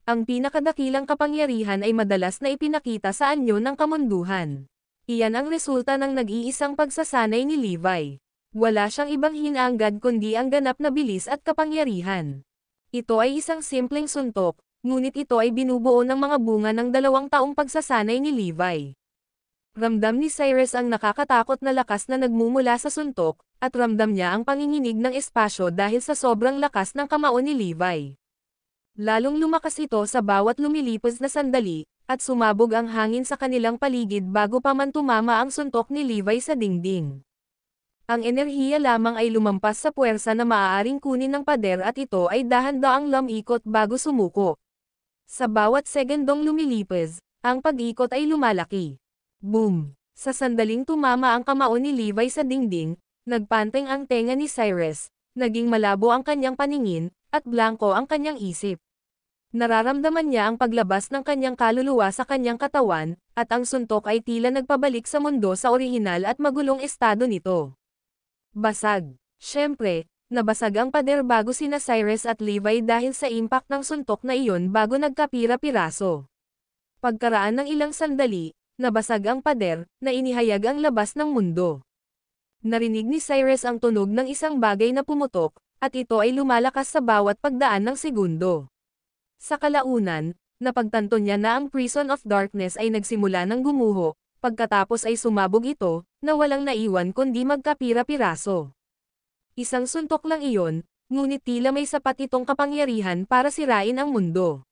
Ang pinakadakilang kapangyarihan ay madalas na ipinakita sa anyo ng kamunduhan. Iyan ang resulta ng nag-iisang pagsasanay ni Levi. Wala siyang ibang hinangad kundi ang ganap na bilis at kapangyarihan. Ito ay isang simpleng suntok, ngunit ito ay binubuo ng mga bunga ng 2 taong pagsasanay ni Levi. Ramdam ni Cyrus ang nakakatakot na lakas na nagmumula sa suntok, at ramdam niya ang panginginig ng espasyo dahil sa sobrang lakas ng kamao ni Levi. Lalong lumakas ito sa bawat lumilipos na sandali, at sumabog ang hangin sa kanilang paligid bago pa man tumama ang suntok ni Levi sa dingding. Ang enerhiya lamang ay lumampas sa puwersa na maaaring kunin ng pader at ito ay dahan-daang lumikot bago sumuko. Sa bawat segundong lumilipos, ang pag-ikot ay lumalaki. Boom! Sa sandaling tumama ang kamao ni Levi sa dingding, nagpanteng ang tenga ni Cyrus, naging malabo ang kanyang paningin, at blanko ang kanyang isip. Nararamdaman niya ang paglabas ng kanyang kaluluwa sa kanyang katawan, at ang suntok ay tila nagpabalik sa mundo sa orihinal at magulong estado nito. Basag. Siyempre, Nabasag ang pader bago sina Cyrus at Levi dahil sa impact ng suntok na iyon bago nagkapira-piraso. Pagkaraan ng ilang sandali, nabasag ang pader, na inihayag ang labas ng mundo. Narinig ni Cyrus ang tunog ng isang bagay na pumutok, at ito ay lumalakas sa bawat pagdaan ng segundo. Sa kalaunan, napagtanto niya na ang Prison of Darkness ay nagsimula ng gumuho, pagkatapos ay sumabog ito, na walang naiwan kundi magkapira-piraso. Isang suntok lang iyon, ngunit tila may sapat itong kapangyarihan para sirain ang mundo.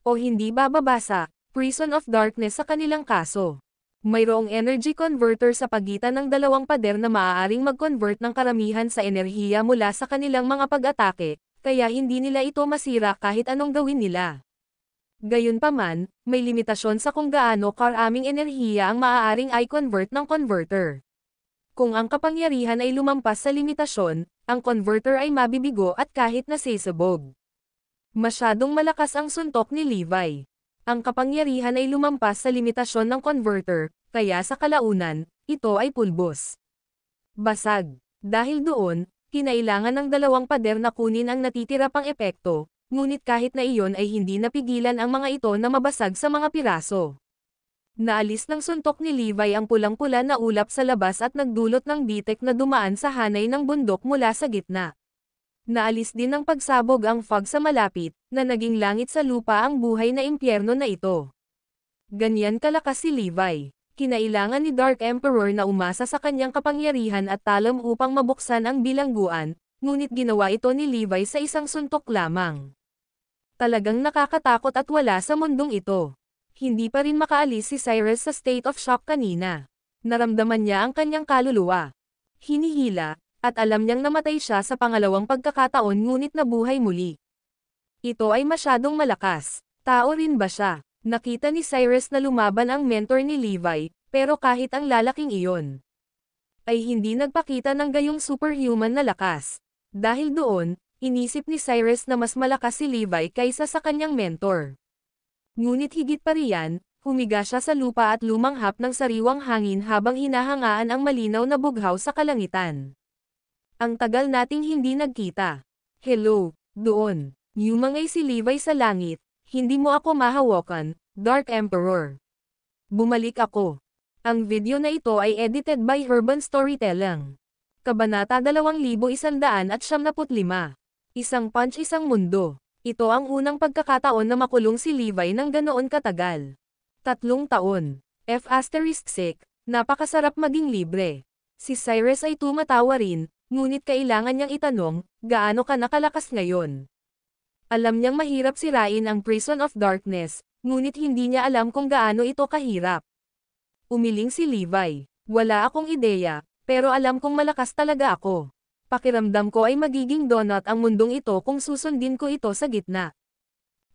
O hindi bababasa, Prison of Darkness sa kanilang kaso. Mayroong energy converter sa pagitan ng dalawang pader na maaaring mag-convert ng karamihan sa enerhiya mula sa kanilang mga pag-atake, kaya hindi nila ito masira kahit anong gawin nila. Gayunpaman, may limitasyon sa kung gaano karaming enerhiya ang maaaring i-convert ng converter. Kung ang kapangyarihan ay lumampas sa limitasyon, ang converter ay mabibigo at kahit nasisabog. Masyadong malakas ang suntok ni Levi. Ang kapangyarihan ay lumampas sa limitasyon ng converter, kaya sa kalaunan, ito ay pulbos. Basag. Dahil doon, kinailangan ng dalawang pader na kunin ang natitira pang epekto, ngunit kahit na iyon ay hindi napigilan ang mga ito na mabasag sa mga piraso. Naalis ng suntok ni Levi ang pulang-pula na ulap sa labas at nagdulot ng bitek na dumaan sa hanay ng bundok mula sa gitna. Naalis din ng pagsabog ang fog sa malapit, na naging langit sa lupa ang buhay na impyerno na ito. Ganyan kalakas si Levi. Kinailangan ni Dark Emperor na umasa sa kanyang kapangyarihan at talam upang mabuksan ang bilangguan, ngunit ginawa ito ni Levi sa isang suntok lamang. Talagang nakakatakot at wala sa mundong ito. Hindi pa rin makaalis si Cyrus sa state of shock kanina. Naramdaman niya ang kanyang kaluluwa. Hinihila, at alam niyang namatay siya sa pangalawang pagkakataon ngunit nabuhay muli. Ito ay masyadong malakas. Tao rin ba siya? Nakita ni Cyrus na lumaban ang mentor ni Levi, pero kahit ang lalaking iyon ay hindi nagpakita ng gayong superhuman na lakas. Dahil doon, inisip ni Cyrus na mas malakas si Levi kaysa sa kanyang mentor. Ngunit higit pa riyan, humiga siya sa lupa at lumanghap ng sariwang hangin habang hinahangaan ang malinaw na bughaw sa kalangitan. Ang tagal nating hindi nagkita. Hello, doon. Yumangay si Levi sa langit, hindi mo ako mahawakan, Dark Emperor. Bumalik ako. Ang video na ito ay edited by Urban Storytelling. Kabanata 2175. Isang punch isang mundo. Ito ang unang pagkakataon na makulong si Levi ng ganoon katagal. 3 taon. F***, napakasarap maging libre. Si Cyrus ay tumatawa rin, ngunit kailangan niyang itanong, gaano ka nakalakas ngayon? Alam niyang mahirap sirain ang Prison of Darkness, ngunit hindi niya alam kung gaano ito kahirap. Umiling si Levi. Wala akong ideya, pero alam kong malakas talaga ako. Pakiramdam ko ay magiging donut ang mundong ito kung susundin ko ito sa gitna.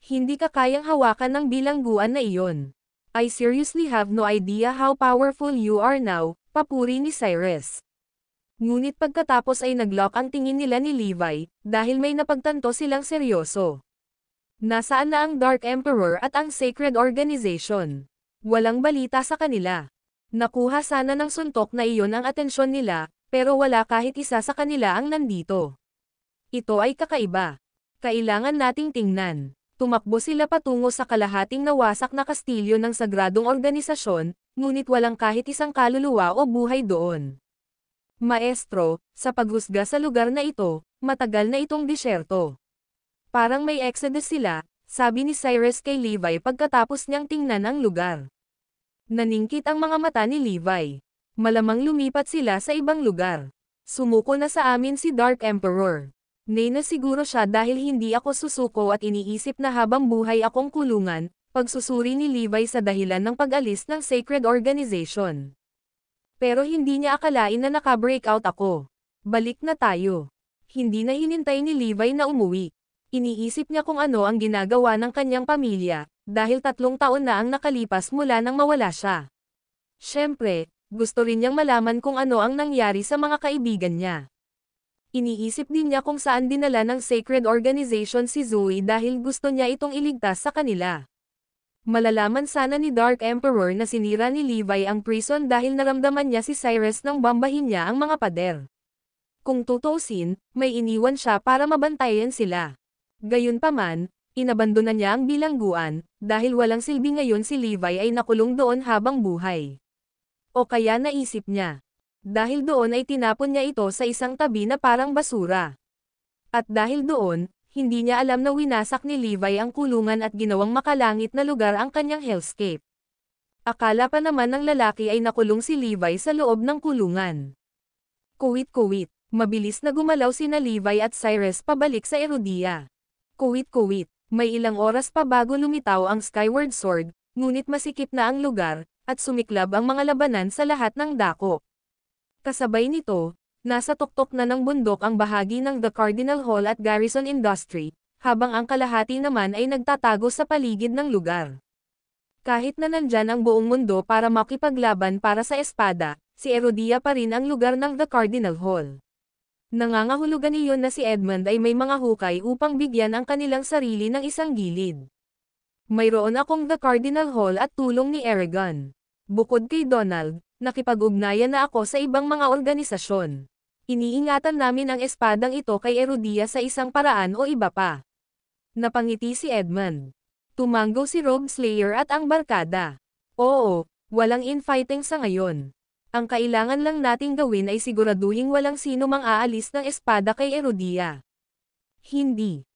Hindi ka kayang hawakan ng bilangguan na iyon. I seriously have no idea how powerful you are now, papuri ni Cyrus. Ngunit pagkatapos ay naglock ang tingin nila ni Levi, dahil may napagtanto silang seryoso. Nasaan na ang Dark Emperor at ang Sacred Organization? Walang balita sa kanila. Nakuha sana ng suntok na iyon ang atensyon nila, pero wala kahit isa sa kanila ang nandito. Ito ay kakaiba. Kailangan nating tingnan. Tumakbo sila patungo sa kalahating nawasak na kastilyo ng sagradong organisasyon, ngunit walang kahit isang kaluluwa o buhay doon. Maestro, sa paghusga sa lugar na ito, matagal na itong disyerto. Parang may exodus sila, sabi ni Cyrus kay Levi pagkatapos niyang tingnan ang lugar. Naningkit ang mga mata ni Levi. Malamang lumipat sila sa ibang lugar. Sumuko na sa amin si Dark Emperor. Nay na siguro siya dahil hindi ako susuko at iniisip na habang buhay akong kulungan, pagsusuri ni Levi sa dahilan ng pag-alis ng Sacred Organization. Pero hindi niya akalain na naka-breakout ako. Balik na tayo. Hindi na hinintay ni Levi na umuwi. Iniisip niya kung ano ang ginagawa ng kanyang pamilya, dahil 3 taon na ang nakalipas mula nang mawala siya. Siyempre, gusto rin niyang malaman kung ano ang nangyari sa mga kaibigan niya. Iniisip din niya kung saan dinala ng Sacred Organization si Zoe dahil gusto niya itong iligtas sa kanila. Malalaman sana ni Dark Emperor na sinira ni Levi ang prison dahil naramdaman niya si Cyrus nang bambahin niya ang mga pader. Kung tutuusin, may iniwan siya para mabantayan sila. Gayunpaman, inabandona niya ang bilangguan, dahil walang silbi ngayon si Levi ay nakulong doon habang buhay. O kaya naisip niya. Dahil doon ay tinapon niya ito sa isang tabi na parang basura. At dahil doon, hindi niya alam na winasak ni Levi ang kulungan at ginawang makalangit na lugar ang kanyang hellscape. Akala pa naman ng lalaki ay nakulong si Levi sa loob ng kulungan. Kuwit-kuwit, mabilis na gumalaw sina Levi at Cyrus pabalik sa Erudia. Kuwit-kuwit, may ilang oras pa bago lumitaw ang Skyward Sword, ngunit masikip na ang lugar, at sumiklab ang mga labanan sa lahat ng dako. Kasabay nito, nasa tuktok na ng bundok ang bahagi ng The Cardinal Hall at Garrison Industry, habang ang kalahati naman ay nagtatago sa paligid ng lugar. Kahit na nandyan ang buong mundo para makipaglaban para sa espada, si Erudia pa rin ang lugar ng The Cardinal Hall. Nangangahulugan iyon na si Edmund ay may mga hukay upang bigyan ang kanilang sarili ng isang gilid. Mayroon akong The Cardinal Hall at tulong ni Eragon. Bukod kay Donald, nakipag-ugnayan na ako sa ibang mga organisasyon. Iniingatan namin ang espadang ito kay Erudia sa isang paraan o iba pa. Napangiti si Edmund. Tumango si Rogue Slayer at ang barkada. Oo, walang infighting sa ngayon. Ang kailangan lang nating gawin ay siguraduhing walang sino mang aalis ng espada kay Erudia. Hindi.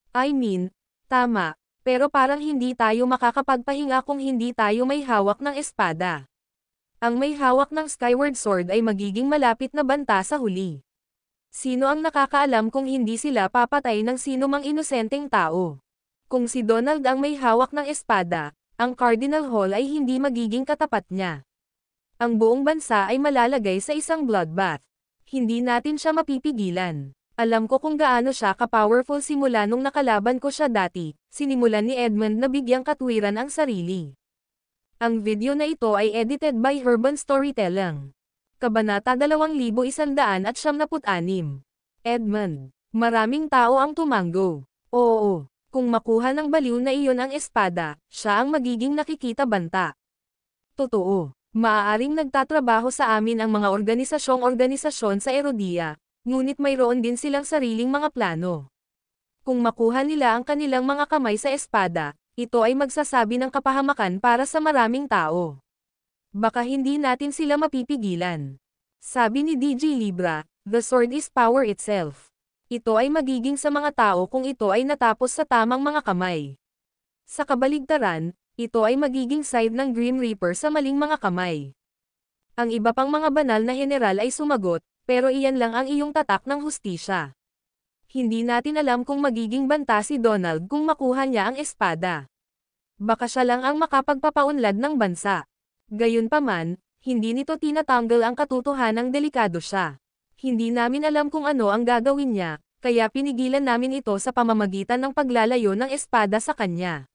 Tama, pero parang hindi tayo makakapagpahinga kung hindi tayo may hawak ng espada. Ang may hawak ng Skyward Sword ay magiging malapit na banta sa huli. Sino ang nakakaalam kung hindi sila papatay ng sino mang inosenteng tao? Kung si Donald ang may hawak ng espada, ang Cardinal Hall ay hindi magiging katapat niya. Ang buong bansa ay malalagay sa isang bloodbath. Hindi natin siya mapipigilan. Alam ko kung gaano siya ka-powerful simula nung nakalaban ko siya dati, sinimulan ni Edmund na bigyang katwiran ang sarili. Ang video na ito ay edited by Herban Storytelling. Kabanata 2176. Edmund. Maraming tao ang tumango. Oo, kung makuha ng baliw na iyon ang espada, siya ang magiging nakikita banta. Totoo, maaaring nagtatrabaho sa amin ang mga organisasyon sa Erudia, ngunit mayroon din silang sariling mga plano. Kung makuha nila ang kanilang mga kamay sa espada, ito ay magsasabi ng kapahamakan para sa maraming tao. Baka hindi natin sila mapipigilan. Sabi ni DJ Libra, the sword is power itself. Ito ay magiging sa mga tao kung ito ay natapos sa tamang mga kamay. Sa kabaligtaran, ito ay magiging side ng Grim Reaper sa maling mga kamay. Ang iba pang mga banal na general ay sumagot, pero iyan lang ang iyong tatak ng hustisya. Hindi natin alam kung magiging banta si Donald kung makuha niya ang espada. Baka siya lang ang makapagpapaunlad ng bansa. Gayunpaman, hindi nito tinatanggal ang katotohanang delikado siya. Hindi namin alam kung ano ang gagawin niya, kaya pinigilan namin ito sa pamamagitan ng paglalayo ng espada sa kanya.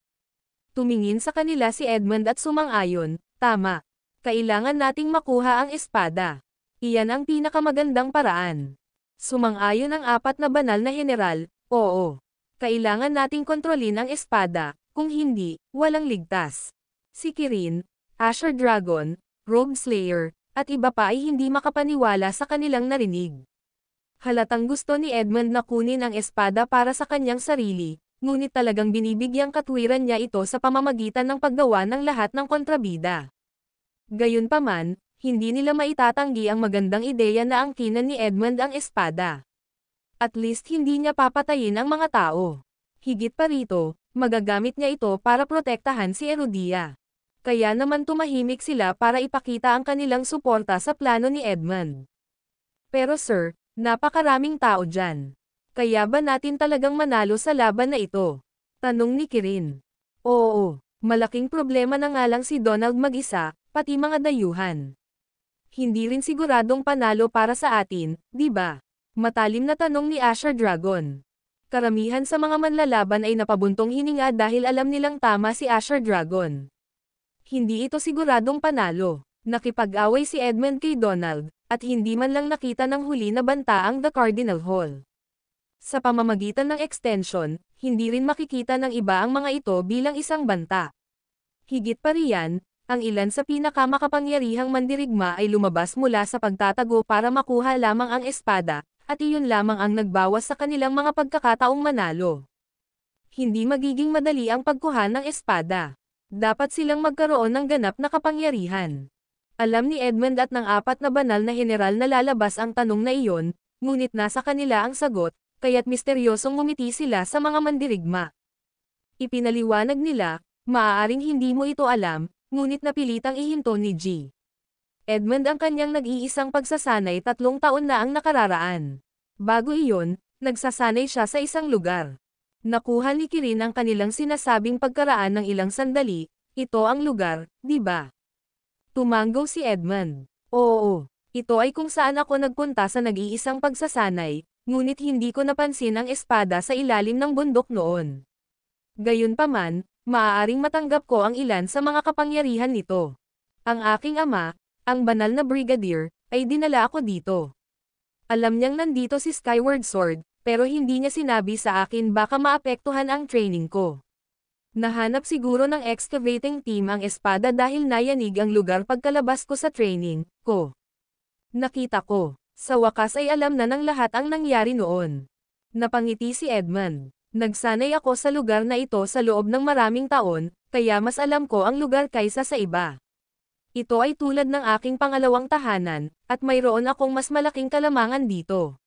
Tumingin sa kanila si Edmund at sumang-ayon, tama. Kailangan nating makuha ang espada. Iyan ang pinakamagandang paraan. Sumang-ayon ang apat na banal na general, oo. Kailangan nating kontrolin ang espada, kung hindi, walang ligtas. Si Kirin, Asher Dragon, Rogue Slayer, at iba pa ay hindi makapaniwala sa kanilang narinig. Halatang gusto ni Edmund na kunin ang espada para sa kanyang sarili, ngunit talagang binibigyang katwiran niya ito sa pamamagitan ng paggawa ng lahat ng kontrabida. Gayunpaman, hindi nila maitatanggi ang magandang ideya na angkinan ni Edmund ang espada. At least hindi niya papatayin ang mga tao. Higit pa rito, magagamit niya ito para protektahan si Erudia. Kaya naman tumahimik sila para ipakita ang kanilang suporta sa plano ni Edmund. Pero sir, napakaraming tao dyan. Kaya ba natin talagang manalo sa laban na ito? Tanong ni Kirin. Oo, malaking problema na nga lang si Donald mag-isa, pati mga dayuhan. Hindi rin siguradong panalo para sa atin, di ba? Matalim na tanong ni Asher Dragon. Karamihan sa mga manlalaban ay napabuntong hininga dahil alam nilang tama si Asher Dragon. Hindi ito siguradong panalo. Nakipag-away si Edmund kay Donald, at hindi man lang nakita ng huli na banta ang The Cardinal Hall. Sa pamamagitan ng extension, hindi rin makikita ng iba ang mga ito bilang isang banta. Higit pa riyan, ang ilan sa pinakamakapangyarihang mandirigma ay lumabas mula sa pagtatago para makuha lamang ang espada, at iyon lamang ang nagbawas sa kanilang mga pagkakataong manalo. Hindi magiging madali ang pagkuha ng espada. Dapat silang magkaroon ng ganap na kapangyarihan. Alam ni Edmund at ng 4 na banal na heneral na lalabas ang tanong na iyon, ngunit nasa kanila ang sagot, kaya't misteryosong ngumiti sila sa mga mandirigma. Ipinaliwanag nila, maaaring hindi mo ito alam, ngunit napilitang ihinto ni G. Edmund ang kanyang nag-iisang pagsasanay 3 taon na ang nakararaan. Bago iyon, nagsasanay siya sa isang lugar. Nakuha ni Kirin ang kanilang sinasabing pagkaraan ng ilang sandali, ito ang lugar, di ba? Tumanggaw si Edmund. Oo, ito ay kung saan ako nagpunta sa nag-iisang pagsasanay, ngunit hindi ko napansin ang espada sa ilalim ng bundok noon. Gayunpaman, maaaring matanggap ko ang ilan sa mga kapangyarihan nito. Ang aking ama, ang banal na brigadier, ay dinala ako dito. Alam niyang nandito si Skyward Sword, pero hindi niya sinabi sa akin baka maapektuhan ang training ko. Nahanap siguro ng excavating team ang espada dahil nayanig ang lugar pagkalabas ko sa training ko. Nakita ko, sa wakas ay alam na ng lahat ang nangyari noon. Napangiti si Edmund. Nagsanay ako sa lugar na ito sa loob ng maraming taon, kaya mas alam ko ang lugar kaysa sa iba. Ito ay tulad ng aking pangalawang tahanan, at mayroon akong mas malaking kalamangan dito.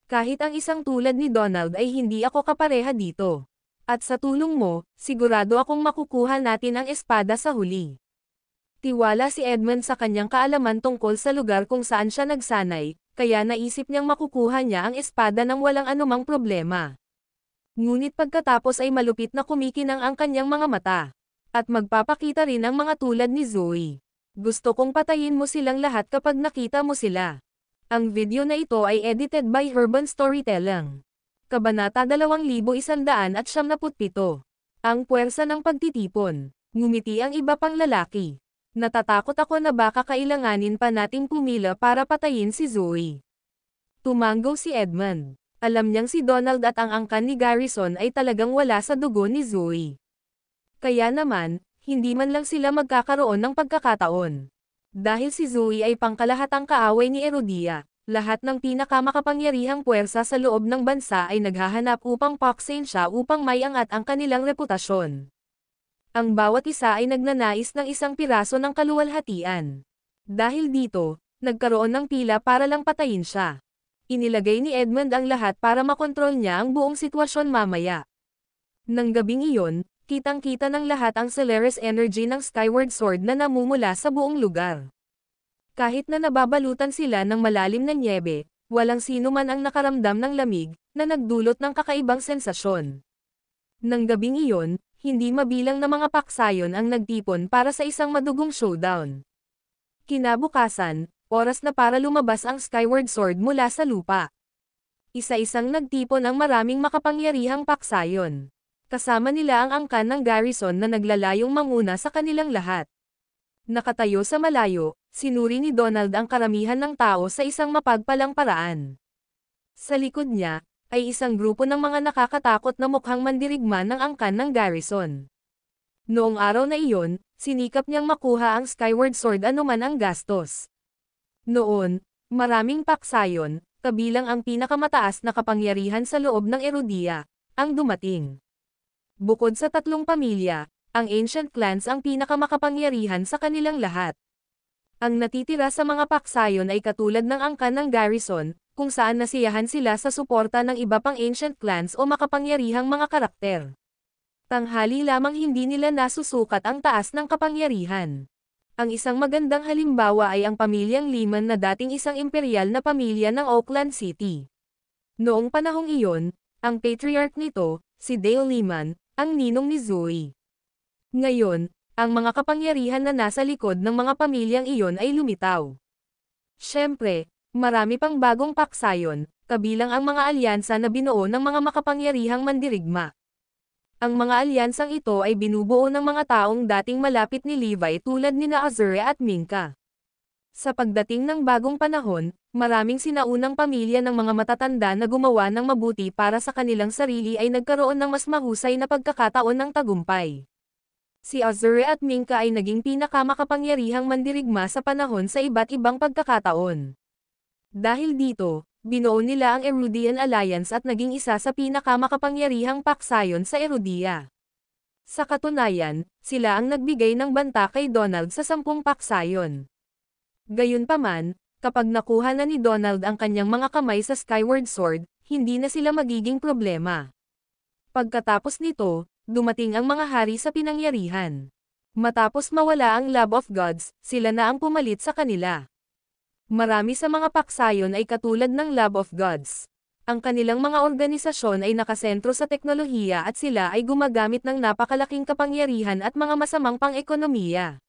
Kahit ang isang tulad ni Donald ay hindi ako kapareha dito. At sa tulong mo, sigurado akong makukuha natin ang espada sa huli. Tiwala si Edmund sa kanyang kaalaman tungkol sa lugar kung saan siya nagsanay, kaya naisip niyang makukuha niya ang espada nang walang anumang problema. Ngunit pagkatapos ay malupit na kumikinang ang kanyang mga mata. At magpapakita rin ang mga tulad ni Zoe. Gusto kong patayin mo silang lahat kapag nakita mo sila. Ang video na ito ay edited by Urban Storytelling. Kabanata 2177. Ang puwersa ng pagtitipon. Ngumiti ang iba pang lalaki. Natatakot ako na baka kailanganin pa nating pumila para patayin si Zoe. Tumanggaw si Edmund. Alam niyang si Donald at ang angkan ni Garrison ay talagang wala sa dugo ni Zoe. Kaya naman, hindi man lang sila magkakaroon ng pagkakataon. Dahil si Zoe ay pangkalahatang kaaway ni Erodia. Lahat ng pinakamakapangyarihang puwersa sa loob ng bansa ay naghahanap upang paksain siya upang maiangat ang kanilang reputasyon. Ang bawat isa ay nagnanais ng isang piraso ng kaluwalhatian. Dahil dito, nagkaroon ng pila para lang patayin siya. Inilagay ni Edmund ang lahat para makontrol niya ang buong sitwasyon mamaya. Nang gabing iyon, kitang-kita ng lahat ang Celeris energy ng Skyward Sword na namumula sa buong lugar. Kahit na nababalutan sila ng malalim na nyebe, walang sino man ang nakaramdam ng lamig, na nagdulot ng kakaibang sensasyon. Nang gabing iyon, hindi mabilang na mga paksayon ang nagtipon para sa isang madugong showdown. Kinabukasan, oras na para lumabas ang Skyward Sword mula sa lupa. Isa-isang nagtipon ang maraming makapangyarihang paksayon. Kasama nila ang angkan ng Garrison na naglalayong manguna sa kanilang lahat. Nakatayo sa malayo, sinuri ni Donald ang karamihan ng tao sa isang mapagpalang paraan. Sa likod niya, ay isang grupo ng mga nakakatakot na mukhang mandirigma ng angkan ng Garrison. Noong araw na iyon, sinikap niyang makuha ang Skyward Sword anuman ang gastos. Noon, maraming paksayon, kabilang ang pinakamataas na kapangyarihan sa loob ng Erodia, ang dumating. Bukod sa 3 pamilya, ang Ancient Clans ang pinakamakapangyarihan sa kanilang lahat. Ang natitira sa mga paksayon ay katulad ng angkan ng Garrison, kung saan nasiyahan sila sa suporta ng iba pang Ancient Clans o makapangyarihang mga karakter. Tanghali lamang hindi nila nasusukat ang taas ng kapangyarihan. Ang isang magandang halimbawa ay ang pamilyang Lehman na dating isang imperial na pamilya ng Oakland City. Noong panahong iyon, ang patriarch nito, si Dale Lehman, ang ninong ni Zoe. Ngayon, ang mga kapangyarihan na nasa likod ng mga pamilyang iyon ay lumitaw. Siyempre, marami pang bagong paksayon, kabilang ang mga alyansa na binuo ng mga makapangyarihang mandirigma. Ang mga alyansang ito ay binubuo ng mga taong dating malapit ni Levi tulad nina Azure at Minka. Sa pagdating ng bagong panahon, maraming sinaunang pamilya ng mga matatanda na gumawa ng mabuti para sa kanilang sarili ay nagkaroon ng mas mahusay na pagkakataon ng tagumpay. Si Azure at Minka ay naging pinakamakapangyarihang mandirigma sa panahon sa iba't ibang pagkakataon. Dahil dito, Binuo nila ang Erudian Alliance at naging isa sa pinakamakapangyarihang paksayon sa Erudia. Sa katunayan, sila ang nagbigay ng banta kay Donald sa 10 paksayon. Gayunpaman, kapag nakuha na ni Donald ang kanyang mga kamay sa Skyward Sword, hindi na sila magiging problema. Pagkatapos nito, dumating ang mga hari sa pinangyarihan. Matapos mawala ang Lab of Gods, sila na ang pumalit sa kanila. Marami sa mga paksayon ay katulad ng Lab of Gods. Ang kanilang mga organisasyon ay nakasentro sa teknolohiya at sila ay gumagamit ng napakalaking kapangyarihan at mga masamang pang-ekonomiya.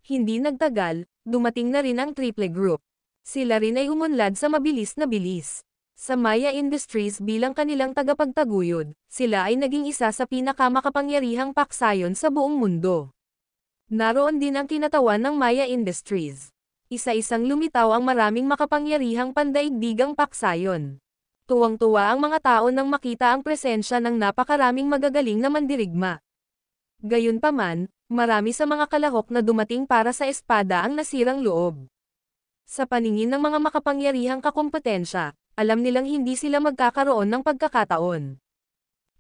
Hindi nagtagal, dumating na rin ang Triple Group. Sila rin ay umunlad sa mabilis na bilis. Sa Maya Industries bilang kanilang tagapagtaguyod, sila ay naging isa sa pinakamakapangyarihang paksayon sa buong mundo. Naroon din ang kinatawan ng Maya Industries. Isa-isang lumitaw ang maraming makapangyarihang pandaigdigang paksayon. Tuwang-tuwa ang mga tao nang makita ang presensya ng napakaraming magagaling na mandirigma. Gayunpaman, marami sa mga kalahok na dumating para sa espada ang nasirang loob. Sa paningin ng mga makapangyarihang kakumpetensya, alam nilang hindi sila magkakaroon ng pagkakataon.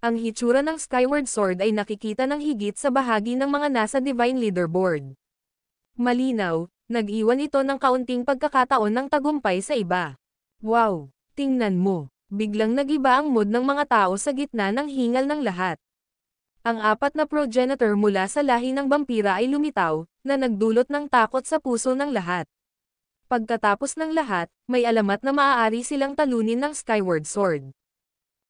Ang hitsura ng Skyward Sword ay nakikita ng higit sa bahagi ng mga nasa Divine Leaderboard. Malinaw, nag-iwan ito ng kaunting pagkakataon ng tagumpay sa iba. Wow! Tingnan mo! Biglang nag-iba ang mood ng mga tao sa gitna ng hingal ng lahat. Ang 4 na progenitor mula sa lahi ng vampira ay lumitaw, na nagdulot ng takot sa puso ng lahat. Pagkatapos ng lahat, may alamat na maaari silang talunin ng Skyward Sword.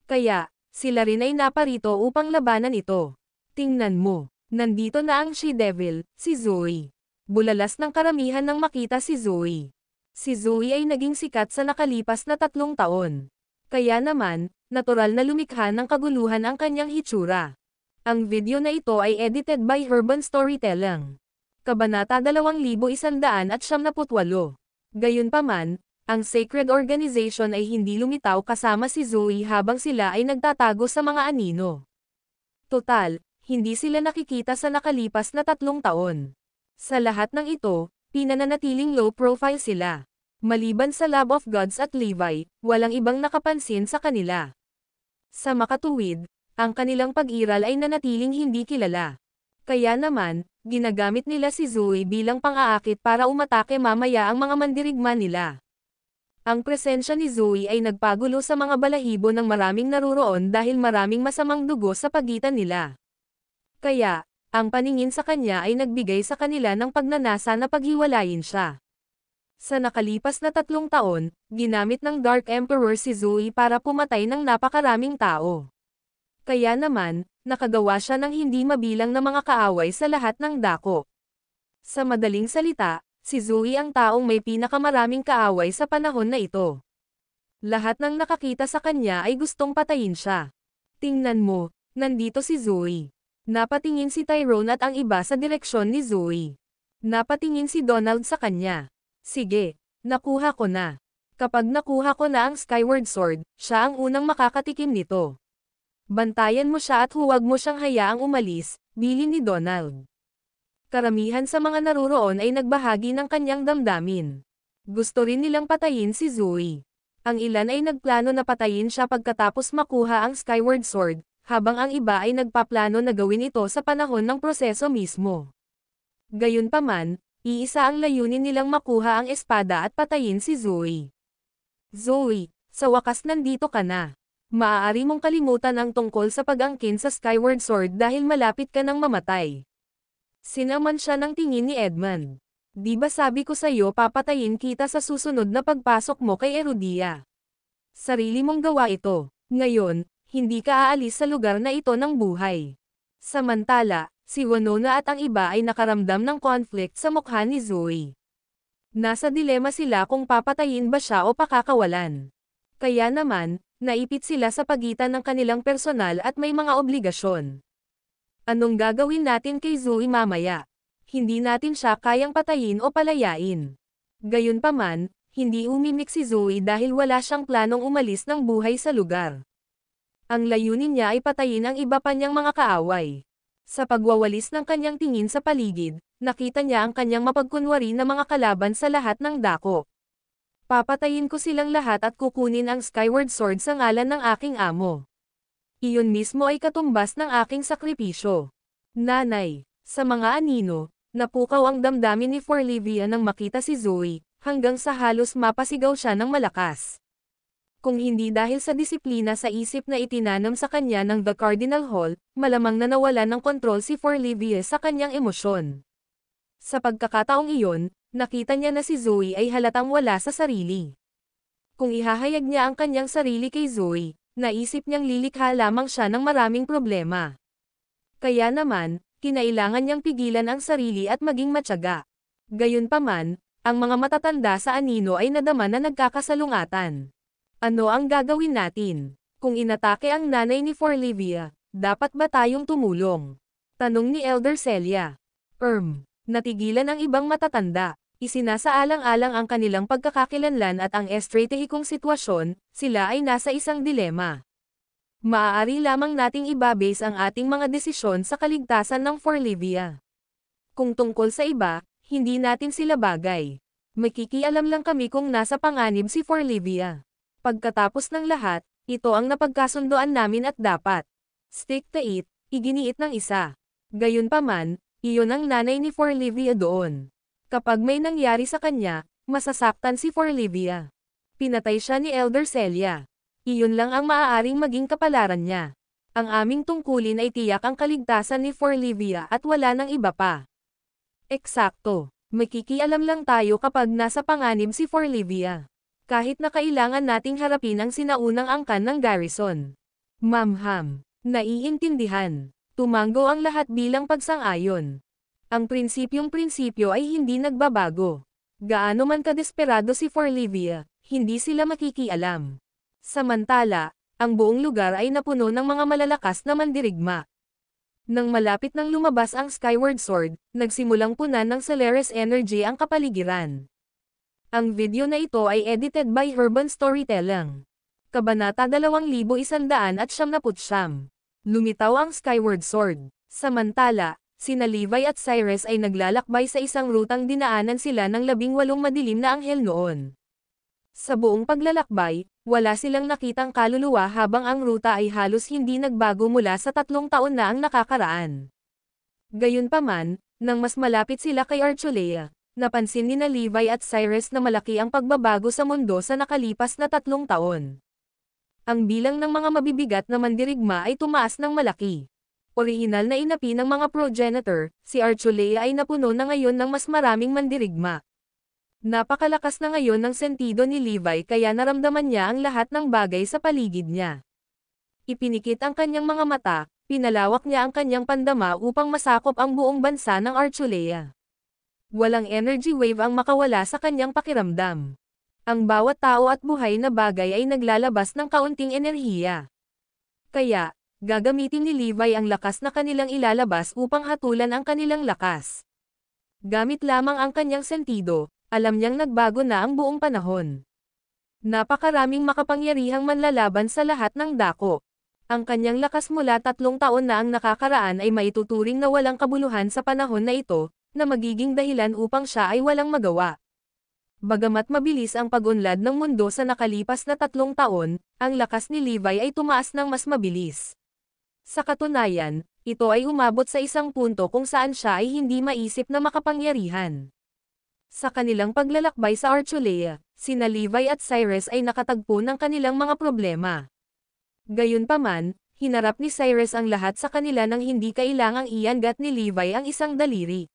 Kaya, sila rin ay naparito upang labanan ito. Tingnan mo, nandito na ang She-Devil, si Zoe. Bulalas ng karamihan nang makita si Zoe. Si Zoe ay naging sikat sa nakalipas na 3 taon. Kaya naman, natural na lumikha ng kaguluhan ang kanyang hitsura. Ang video na ito ay edited by Urban Storytelling. Kabanata 2178. Gayunpaman, ang Sacred Organization ay hindi lumitaw kasama si Zoe habang sila ay nagtatago sa mga anino. Total, hindi sila nakikita sa nakalipas na 3 taon. Sa lahat ng ito, pinananatiling low profile sila. Maliban sa Lab of Gods at Levi, walang ibang nakapansin sa kanila. Sa makatuwid, ang kanilang pag-iral ay nanatiling hindi kilala. Kaya naman, ginagamit nila si Zoe bilang pang-aakit para umatake mamaya ang mga mandirigma nila. Ang presensya ni Zoe ay nagpagulo sa mga balahibo ng maraming naruroon dahil maraming masamang dugo sa pagitan nila. Kaya, ang paningin sa kanya ay nagbigay sa kanila ng pagnanasa na paghiwalayin siya. Sa nakalipas na 3 taon, ginamit ng Dark Emperor si Zoe para pumatay ng napakaraming tao. Kaya naman, nakagawa siya ng hindi mabilang na mga kaaway sa lahat ng dako. Sa madaling salita, si Zoe ang taong may pinakamaraming kaaway sa panahon na ito. Lahat ng nakakita sa kanya ay gustong patayin siya. Tingnan mo, nandito si Zoe. Napatingin si Tyrone at ang iba sa direksyon ni Zoe. Napatingin si Donald sa kanya. Sige, nakuha ko na. Kapag nakuha ko na ang Skyward Sword, siya ang unang makakatikim nito. Bantayan mo siya at huwag mo siyang hayaang umalis, bilin ni Donald. Karamihan sa mga naruroon ay nagbahagi ng kanyang damdamin. Gusto rin nilang patayin si Zoe. Ang ilan ay nagplano na patayin siya pagkatapos makuha ang Skyward Sword, habang ang iba ay nagpaplano na gawin ito sa panahon ng proseso mismo. Gayunpaman, iisa ang layunin nilang makuha ang espada at patayin si Zoe. Zoe, sa wakas nandito ka na. Maaari mong kalimutan ang tungkol sa pag-angkin sa Skyward Sword dahil malapit ka nang mamatay. Sinaman siya ng tingin ni Edmund. Di ba sabi ko sa'yo papatayin kita sa susunod na pagpasok mo kay Erudia? Sarili mong gawa ito. Ngayon, hindi ka aalis sa lugar na ito ng buhay. Samantala, si Winona at ang iba ay nakaramdam ng conflict sa mukha ni Zoe. Nasa dilema sila kung papatayin ba siya o pakakawalan. Kaya naman, naipit sila sa pagitan ng kanilang personal at may mga obligasyon. Anong gagawin natin kay Zoe mamaya? Hindi natin siya kayang patayin o palayain. Gayunpaman, hindi umimik si Zoe dahil wala siyang planong umalis ng buhay sa lugar. Ang layunin niya ay patayin ang iba pa niyang mga kaaway. Sa pagwawalis ng kanyang tingin sa paligid, nakita niya ang kanyang mapagkunwari na mga kalaban sa lahat ng dako. Papatayin ko silang lahat at kukunin ang Skyward Sword sa ngalan ng aking amo. Iyon mismo ay katumbas ng aking sakripisyo. Nanay, sa mga anino, napukaw ang damdamin ni Forlivia nang makita si Zoe, hanggang sa halos mapasigaw siya ng malakas. Kung hindi dahil sa disiplina sa isip na itinanam sa kanya ng The Cardinal Hall, malamang na nawalan ng kontrol si Forlivia sa kanyang emosyon. Sa pagkakataong iyon, nakita niya na si Zoe ay halatang wala sa sarili. Kung ihahayag niya ang kanyang sarili kay Zoe, naisip niyang lilikha lamang siya ng maraming problema. Kaya naman, kinailangan niyang pigilan ang sarili at maging matyaga. Gayunpaman, ang mga matatanda sa anino ay nadama na nagkakasalungatan. Ano ang gagawin natin? Kung inatake ang nanay ni Forlivia, dapat ba tayong tumulong? Tanong ni Elder Celia. Natigilan ang ibang matatanda. Isinasaalang-alang ang kanilang pagkakakilanlan at ang estratehikong sitwasyon, sila ay nasa isang dilema. Maaari lamang nating ibabase ang ating mga desisyon sa kaligtasan ng Forlivia. Kung tungkol sa iba, hindi natin sila bagay. Makikialam lang kami kung nasa panganib si Forlivia. Pagkatapos ng lahat, ito ang napagkasundoan namin at dapat. Stick to it, iginiit ng isa. Gayunpaman, iyon ang nanay ni Forlivia doon. Kapag may nangyari sa kanya, masasaktan si Forlivia. Pinatay siya ni Elder Celia. Iyon lang ang maaaring maging kapalaran niya. Ang aming tungkulin ay tiyak ang kaligtasan ni Forlivia at wala nang iba pa. Eksakto. Makikialam lang tayo kapag nasa panganib si Forlivia. Kahit na kailangan nating harapin ang sinaunang angkan ng garrison. Ma'am, naiintindihan. Tumanggo ang lahat bilang pagsang-ayon. Ang prinsipyo ay hindi nagbabago. Gaano man kadesperado si Forlivia, hindi sila makikialam. Samantala, ang buong lugar ay napuno ng mga malalakas na mandirigma. Nang malapit nang lumabas ang Skyward Sword, nagsimulang punan ng Celerus energy ang kapaligiran. Ang video na ito ay edited by Herban Storytelling. Kabanata 2179. Lumitaw ang Skyward Sword. Samantala, sina Levi at Cyrus ay naglalakbay sa isang rutang dinaanan sila ng 18 madilim na anghel noon. Sa buong paglalakbay, wala silang nakitang kaluluwa habang ang ruta ay halos hindi nagbago mula sa 3 taon na ang nakakaraan. Gayunpaman, nang mas malapit sila kay Archulea, napansin ni na Levi at Cyrus na malaki ang pagbabago sa mundo sa nakalipas na 3 taon. Ang bilang ng mga mabibigat na mandirigma ay tumaas ng malaki. Orihinal na inapi ng mga progenitor, si Archulea ay napuno na ngayon ng mas maraming mandirigma. Napakalakas na ngayon ng sentido ni Levi kaya naramdaman niya ang lahat ng bagay sa paligid niya. Ipinikit ang kanyang mga mata, pinalawak niya ang kanyang pandama upang masakop ang buong bansa ng Archulea. Walang energy wave ang makawala sa kanyang pakiramdam. Ang bawat tao at buhay na bagay ay naglalabas ng kaunting enerhiya. Kaya, gagamitin ni Levi ang lakas na kanilang ilalabas upang hatulan ang kanilang lakas. Gamit lamang ang kanyang sentido, alam niyang nagbago na ang buong panahon. Napakaraming makapangyarihang manlalaban sa lahat ng dako. Ang kanyang lakas mula 3 taon na ang nakakaraan ay maituturing na walang kabuluhan sa panahon na ito, na magiging dahilan upang siya ay walang magawa. Bagamat mabilis ang pag-unlad ng mundo sa nakalipas na 3 taon, ang lakas ni Levi ay tumaas ng mas mabilis. Sa katunayan, ito ay umabot sa isang punto kung saan siya ay hindi maisip na makapangyarihan. Sa kanilang paglalakbay sa Archulea, sina Levi at Cyrus ay nakatagpo ng kanilang mga problema. Gayunpaman, hinarap ni Cyrus ang lahat sa kanila nang hindi kailangang iangat ni Levi ang isang daliri.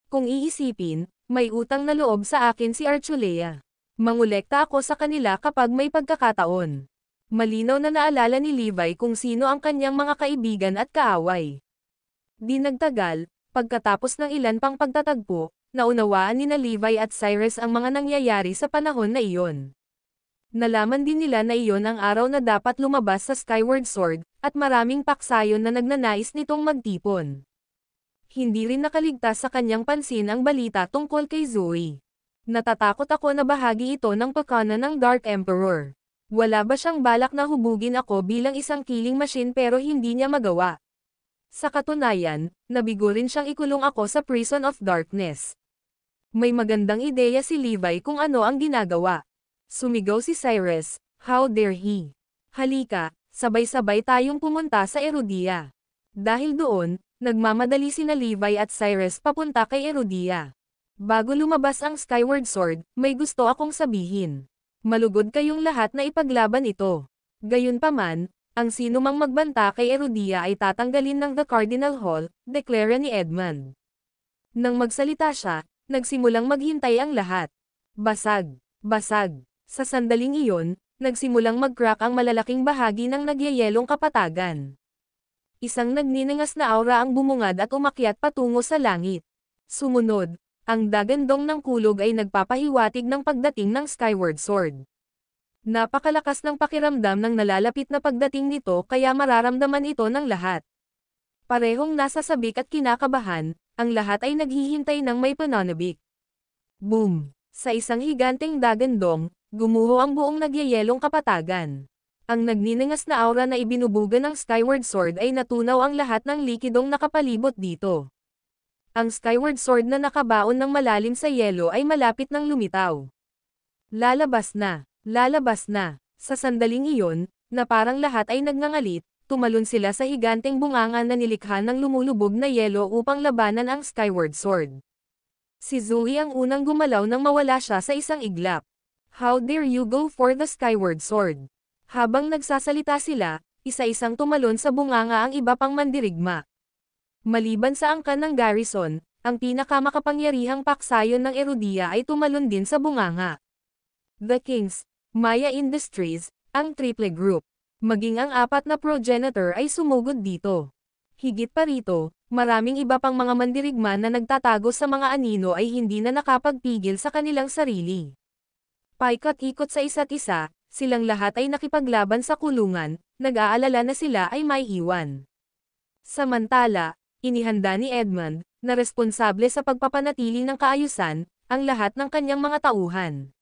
Kung iisipin, may utang na loob sa akin si Archulea. Mangolekta ako sa kanila kapag may pagkakataon. Malinaw na naalala ni Levi kung sino ang kanyang mga kaibigan at kaaway. Di nagtagal, pagkatapos ng ilan pang pagtatagpo, naunawaan ni na Levi at Cyrus ang mga nangyayari sa panahon na iyon. Nalaman din nila na iyon ang araw na dapat lumabas sa Skyward Sword, at maraming paksayon na nagnanais nitong magtipon. Hindi rin nakaligtas sa kanyang pansin ang balita tungkol kay Zoe. Natatakot ako na bahagi ito ng pakana ng Dark Emperor. Wala ba siyang balak na hubugin ako bilang isang killing machine pero hindi niya magawa? Sa katunayan, nabigo rin siyang ikulong ako sa Prison of Darkness. May magandang ideya si Levi kung ano ang ginagawa. Sumigaw si Cyrus, how dare he? Halika, sabay-sabay tayong pumunta sa Erudia. Dahil doon, nagmamadali sina Levi at Cyrus papunta kay Erudia. Bago lumabas ang Skyward Sword, may gusto akong sabihin. Malugod kayong lahat na ipaglaban ito. Gayunpaman, ang sino mang magbanta kay Erudia ay tatanggalin ng The Cardinal Hall, deklara ni Edmund. Nang magsalita siya, nagsimulang maghintay ang lahat. Basag, basag. Sa sandaling iyon, nagsimulang mag-crack ang malalaking bahagi ng nagyayelong kapatagan. Isang nagniningas na aura ang bumungad at umakyat patungo sa langit. Sumunod, ang dagandong ng kulog ay nagpapahiwatig ng pagdating ng Skyward Sword. Napakalakas ng pakiramdam ng nalalapit na pagdating nito kaya mararamdaman ito ng lahat. Parehong nasa sabik at kinakabahan, ang lahat ay naghihintay ng may pananabik. Boom! Sa isang higanteng dagandong, gumuho ang buong nagyayelong kapatagan. Ang nagniningas na aura na ibinubuga ng Skyward Sword ay natunaw ang lahat ng likidong nakapalibot dito. Ang Skyward Sword na nakabaon ng malalim sa yelo ay malapit ng lumitaw. Lalabas na! Lalabas na! Sa sandaling iyon, na parang lahat ay nagngangalit, tumalon sila sa higanteng bunganga na nilikha ng lumulubog na yelo upang labanan ang Skyward Sword. Si Zoe ang unang gumalaw nang mawala siya sa isang iglap. How dare you go for the Skyward Sword? Habang nagsasalita sila, isa-isang tumalon sa bunganga ang iba pang mandirigma. Maliban sa angkan ng garrison, ang pinakamakapangyarihang paksayon ng Erudia ay tumalon din sa bunganga. The Kings, Maya Industries, ang Triple Group, maging ang 4 na progenitor ay sumugod dito. Higit pa rito, maraming iba pang mga mandirigma na nagtatago sa mga anino ay hindi na nakapagpigil sa kanilang sarili. Paikot-ikot sa isa't isa, silang lahat ay nakipaglaban sa kulungan, nag-aalala na sila ay may iwan. Samantala, inihanda ni Edmund, na responsable sa pagpapanatili ng kaayusan, ang lahat ng kanyang mga tauhan.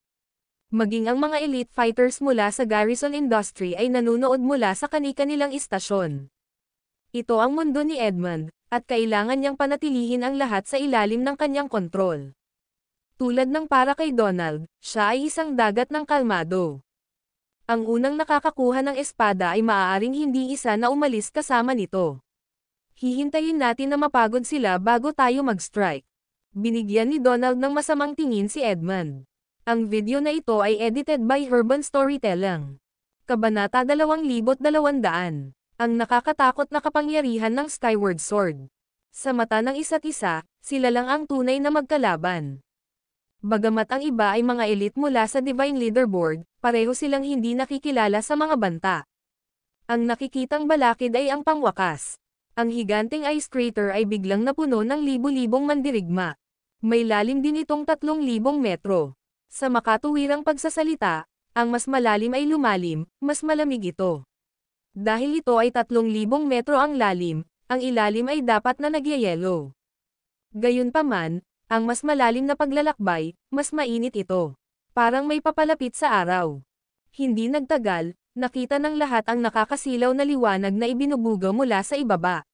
Maging ang mga elite fighters mula sa Garrison Industry ay nanunood mula sa kani-kanilang istasyon. Ito ang mundo ni Edmund, at kailangan niyang panatilihin ang lahat sa ilalim ng kanyang kontrol. Tulad ng para kay Donald, siya ay isang dagat ng kalmado. Ang unang nakakakuha ng espada ay maaaring hindi isa na umalis kasama nito. Hihintayin natin na mapagod sila bago tayo mag-strike. Binigyan ni Donald ng masamang tingin si Edmund. Ang video na ito ay edited by Urban Storytelling. Kabanata 2200. Ang nakakatakot na kapangyarihan ng Skyward Sword. Sa mata ng isa't isa, sila lang ang tunay na magkalaban. Bagamat ang iba ay mga elite mula sa Divine Leaderboard, pareho silang hindi nakikilala sa mga banta. Ang nakikitang balakid ay ang pangwakas. Ang higanteng ice crater ay biglang napuno ng libu-libong mandirigma. May lalim din itong 3,000 metro. Sa makatuwirang pagsasalita, ang mas malalim ay lumalim, mas malamig ito. Dahil ito ay 3,000 metro ang lalim, ang ilalim ay dapat na nagyayelo. Gayunpaman, ang mas malalim na paglalakbay, mas mainit ito. Parang may papalapit sa araw. Hindi nagtagal, nakita ng lahat ang nakakasilaw na liwanag na ibinubuga mula sa ibaba.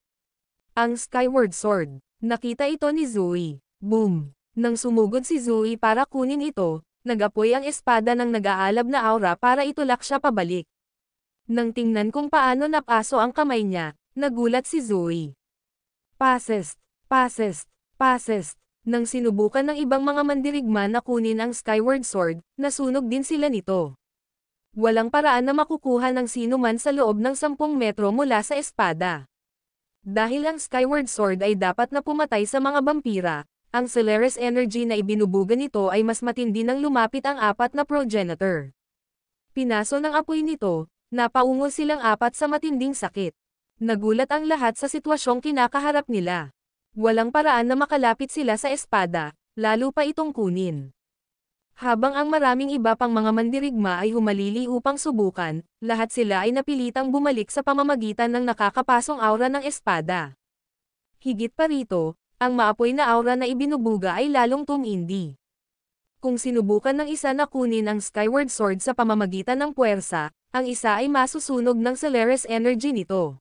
Ang Skyward Sword. Nakita ito ni Zoe. Boom! Nang sumugod si Zoe para kunin ito, nag-apoy ang espada ng nag-aalab na aura para itulak siya pabalik. Nang tingnan kung paano napaso ang kamay niya, nagulat si Zoe. Passes, passes, passes. Nang sinubukan ng ibang mga mandirigma na kunin ang Skyward Sword, nasunog din sila nito. Walang paraan na makukuha ng sino man sa loob ng 10 metro mula sa espada. Dahil ang Skyward Sword ay dapat na pumatay sa mga vampira, ang Celerus energy na ibinubuga nito ay mas matindi nang lumapit ang 4 na progenitor. Pinaso ng apoy nito, napaungol silang 4 sa matinding sakit. Nagulat ang lahat sa sitwasyong kinakaharap nila. Walang paraan na makalapit sila sa espada, lalo pa itong kunin. Habang ang maraming iba pang mga mandirigma ay humalili upang subukan, lahat sila ay napilitang bumalik sa pamamagitan ng nakakapasong aura ng espada. Higit pa rito, ang maapoy na aura na ibinubuga ay lalong tumindi. Kung sinubukan ng isa na kunin ang Skyward Sword sa pamamagitan ng puwersa, ang isa ay masusunog ng Celerus energy nito.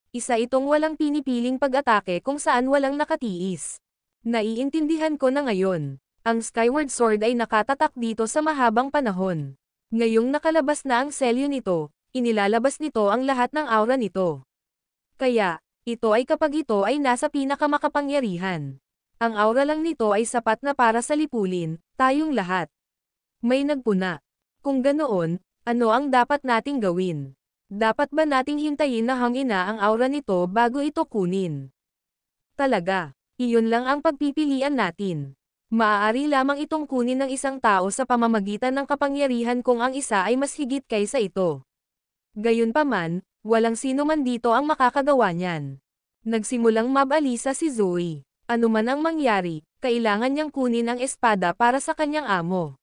Isa itong walang pinipiling pag-atake kung saan walang nakatiis. Naiintindihan ko na ngayon. Ang Skyward Sword ay nakatatak dito sa mahabang panahon. Ngayong nakalabas na ang selyo nito, inilalabas nito ang lahat ng aura nito. Kaya, ito ay kapag ito ay nasa pinakamakapangyarihan. Ang aura lang nito ay sapat na para sa lipulin, tayong lahat. May nagpuna. Kung ganoon, ano ang dapat nating gawin? Dapat ba nating hintayin na hangin na ang aura nito bago ito kunin? Talaga, iyon lang ang pagpipilian natin. Maaari lamang itong kunin ng isang tao sa pamamagitan ng kapangyarihan kung ang isa ay mas higit kaysa ito. Gayunpaman, walang sino man dito ang makakagawa niyan. Nagsimulang mabalisa si Zoe. Ano man ang mangyari, kailangan niyang kunin ang espada para sa kanyang amo.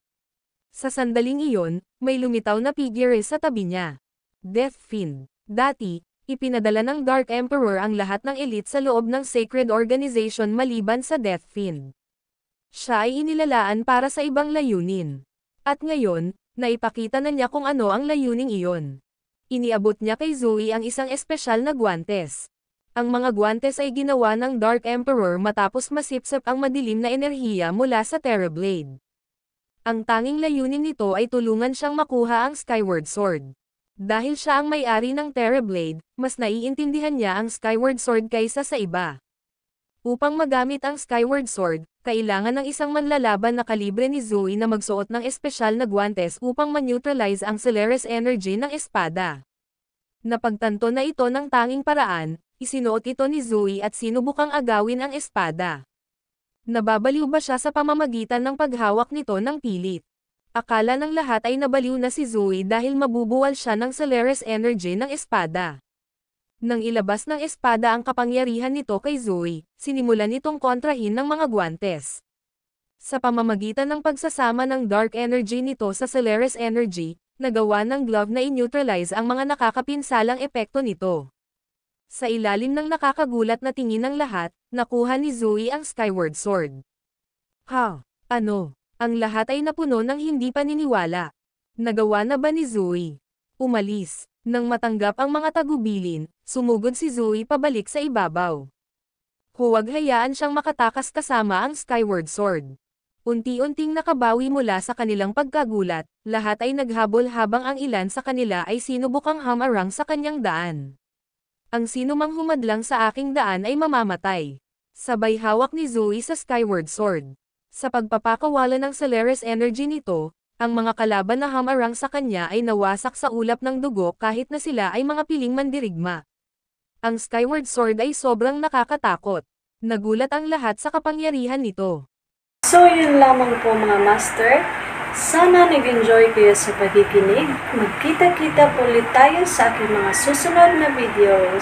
Sa sandaling iyon, may lumitaw na figure sa tabi niya. Death Fiend. Dati, ipinadala ng Dark Emperor ang lahat ng elite sa loob ng Sacred Organization maliban sa Death Fiend. Siya ay inilalaan para sa ibang layunin. At ngayon, naipakita na niya kung ano ang layuning iyon. Iniabot niya kay Zoe ang isang espesyal na guwantes. Ang mga guwantes ay ginawa ng Dark Emperor matapos masipsip ang madilim na enerhiya mula sa Terrorblade. Ang tanging layunin nito ay tulungan siyang makuha ang Skyward Sword. Dahil siya ang may-ari ng Terrorblade, mas naiintindihan niya ang Skyward Sword kaysa sa iba. Upang magamit ang Skyward Sword, kailangan ng isang manlalaban na kalibre ni Zoe na magsuot ng espesyal na guwantes upang ma-neutralize ang Celerus energy ng espada. Napagtanto na ito ng tanging paraan, isinuot ito ni Zoe at sinubukang agawin ang espada. Nababaliw ba siya sa pamamagitan ng paghawak nito ng pilit? Akala ng lahat ay nabaliw na si Zoe dahil mabubuwal siya ng Celerus energy ng espada. Nang ilabas ng espada ang kapangyarihan nito kay Zoe, sinimulan itong kontrahin ng mga guwantes. Sa pamamagitan ng pagsasama ng dark energy nito sa Celerus energy, nagawa ng glove na i-neutralize ang mga nakakapinsalang epekto nito. Sa ilalim ng nakakagulat na tingin ng lahat, nakuha ni Zoe ang Skyward Sword. Ha? Ano? Ang lahat ay napuno ng hindi paniniwala. Nagawa na ba ni Zoe? Umalis. Nang matanggap ang mga tagubilin, sumugod si Zoe pabalik sa ibabaw. Huwag hayaan siyang makatakas kasama ang Skyward Sword. Unti-unting nakabawi mula sa kanilang pagkagulat, lahat ay naghabol habang ang ilan sa kanila ay sinubukang hamarang sa kanyang daan. Ang sinumang humadlang sa aking daan ay mamamatay. Sabay hawak ni Zoe sa Skyward Sword. Sa pagpapakawala ng Celerus energy nito, ang mga kalaban na hamarang sa kanya ay nawasak sa ulap ng dugo kahit na sila ay mga piling mandirigma. Ang Skyward Sword ay sobrang nakakatakot. Nagulat ang lahat sa kapangyarihan nito. So yun lamang po mga master. Sana nag-enjoy kayo sa pakikinig. Magkita-kita po ulit tayo sa aking mga susunod na videos.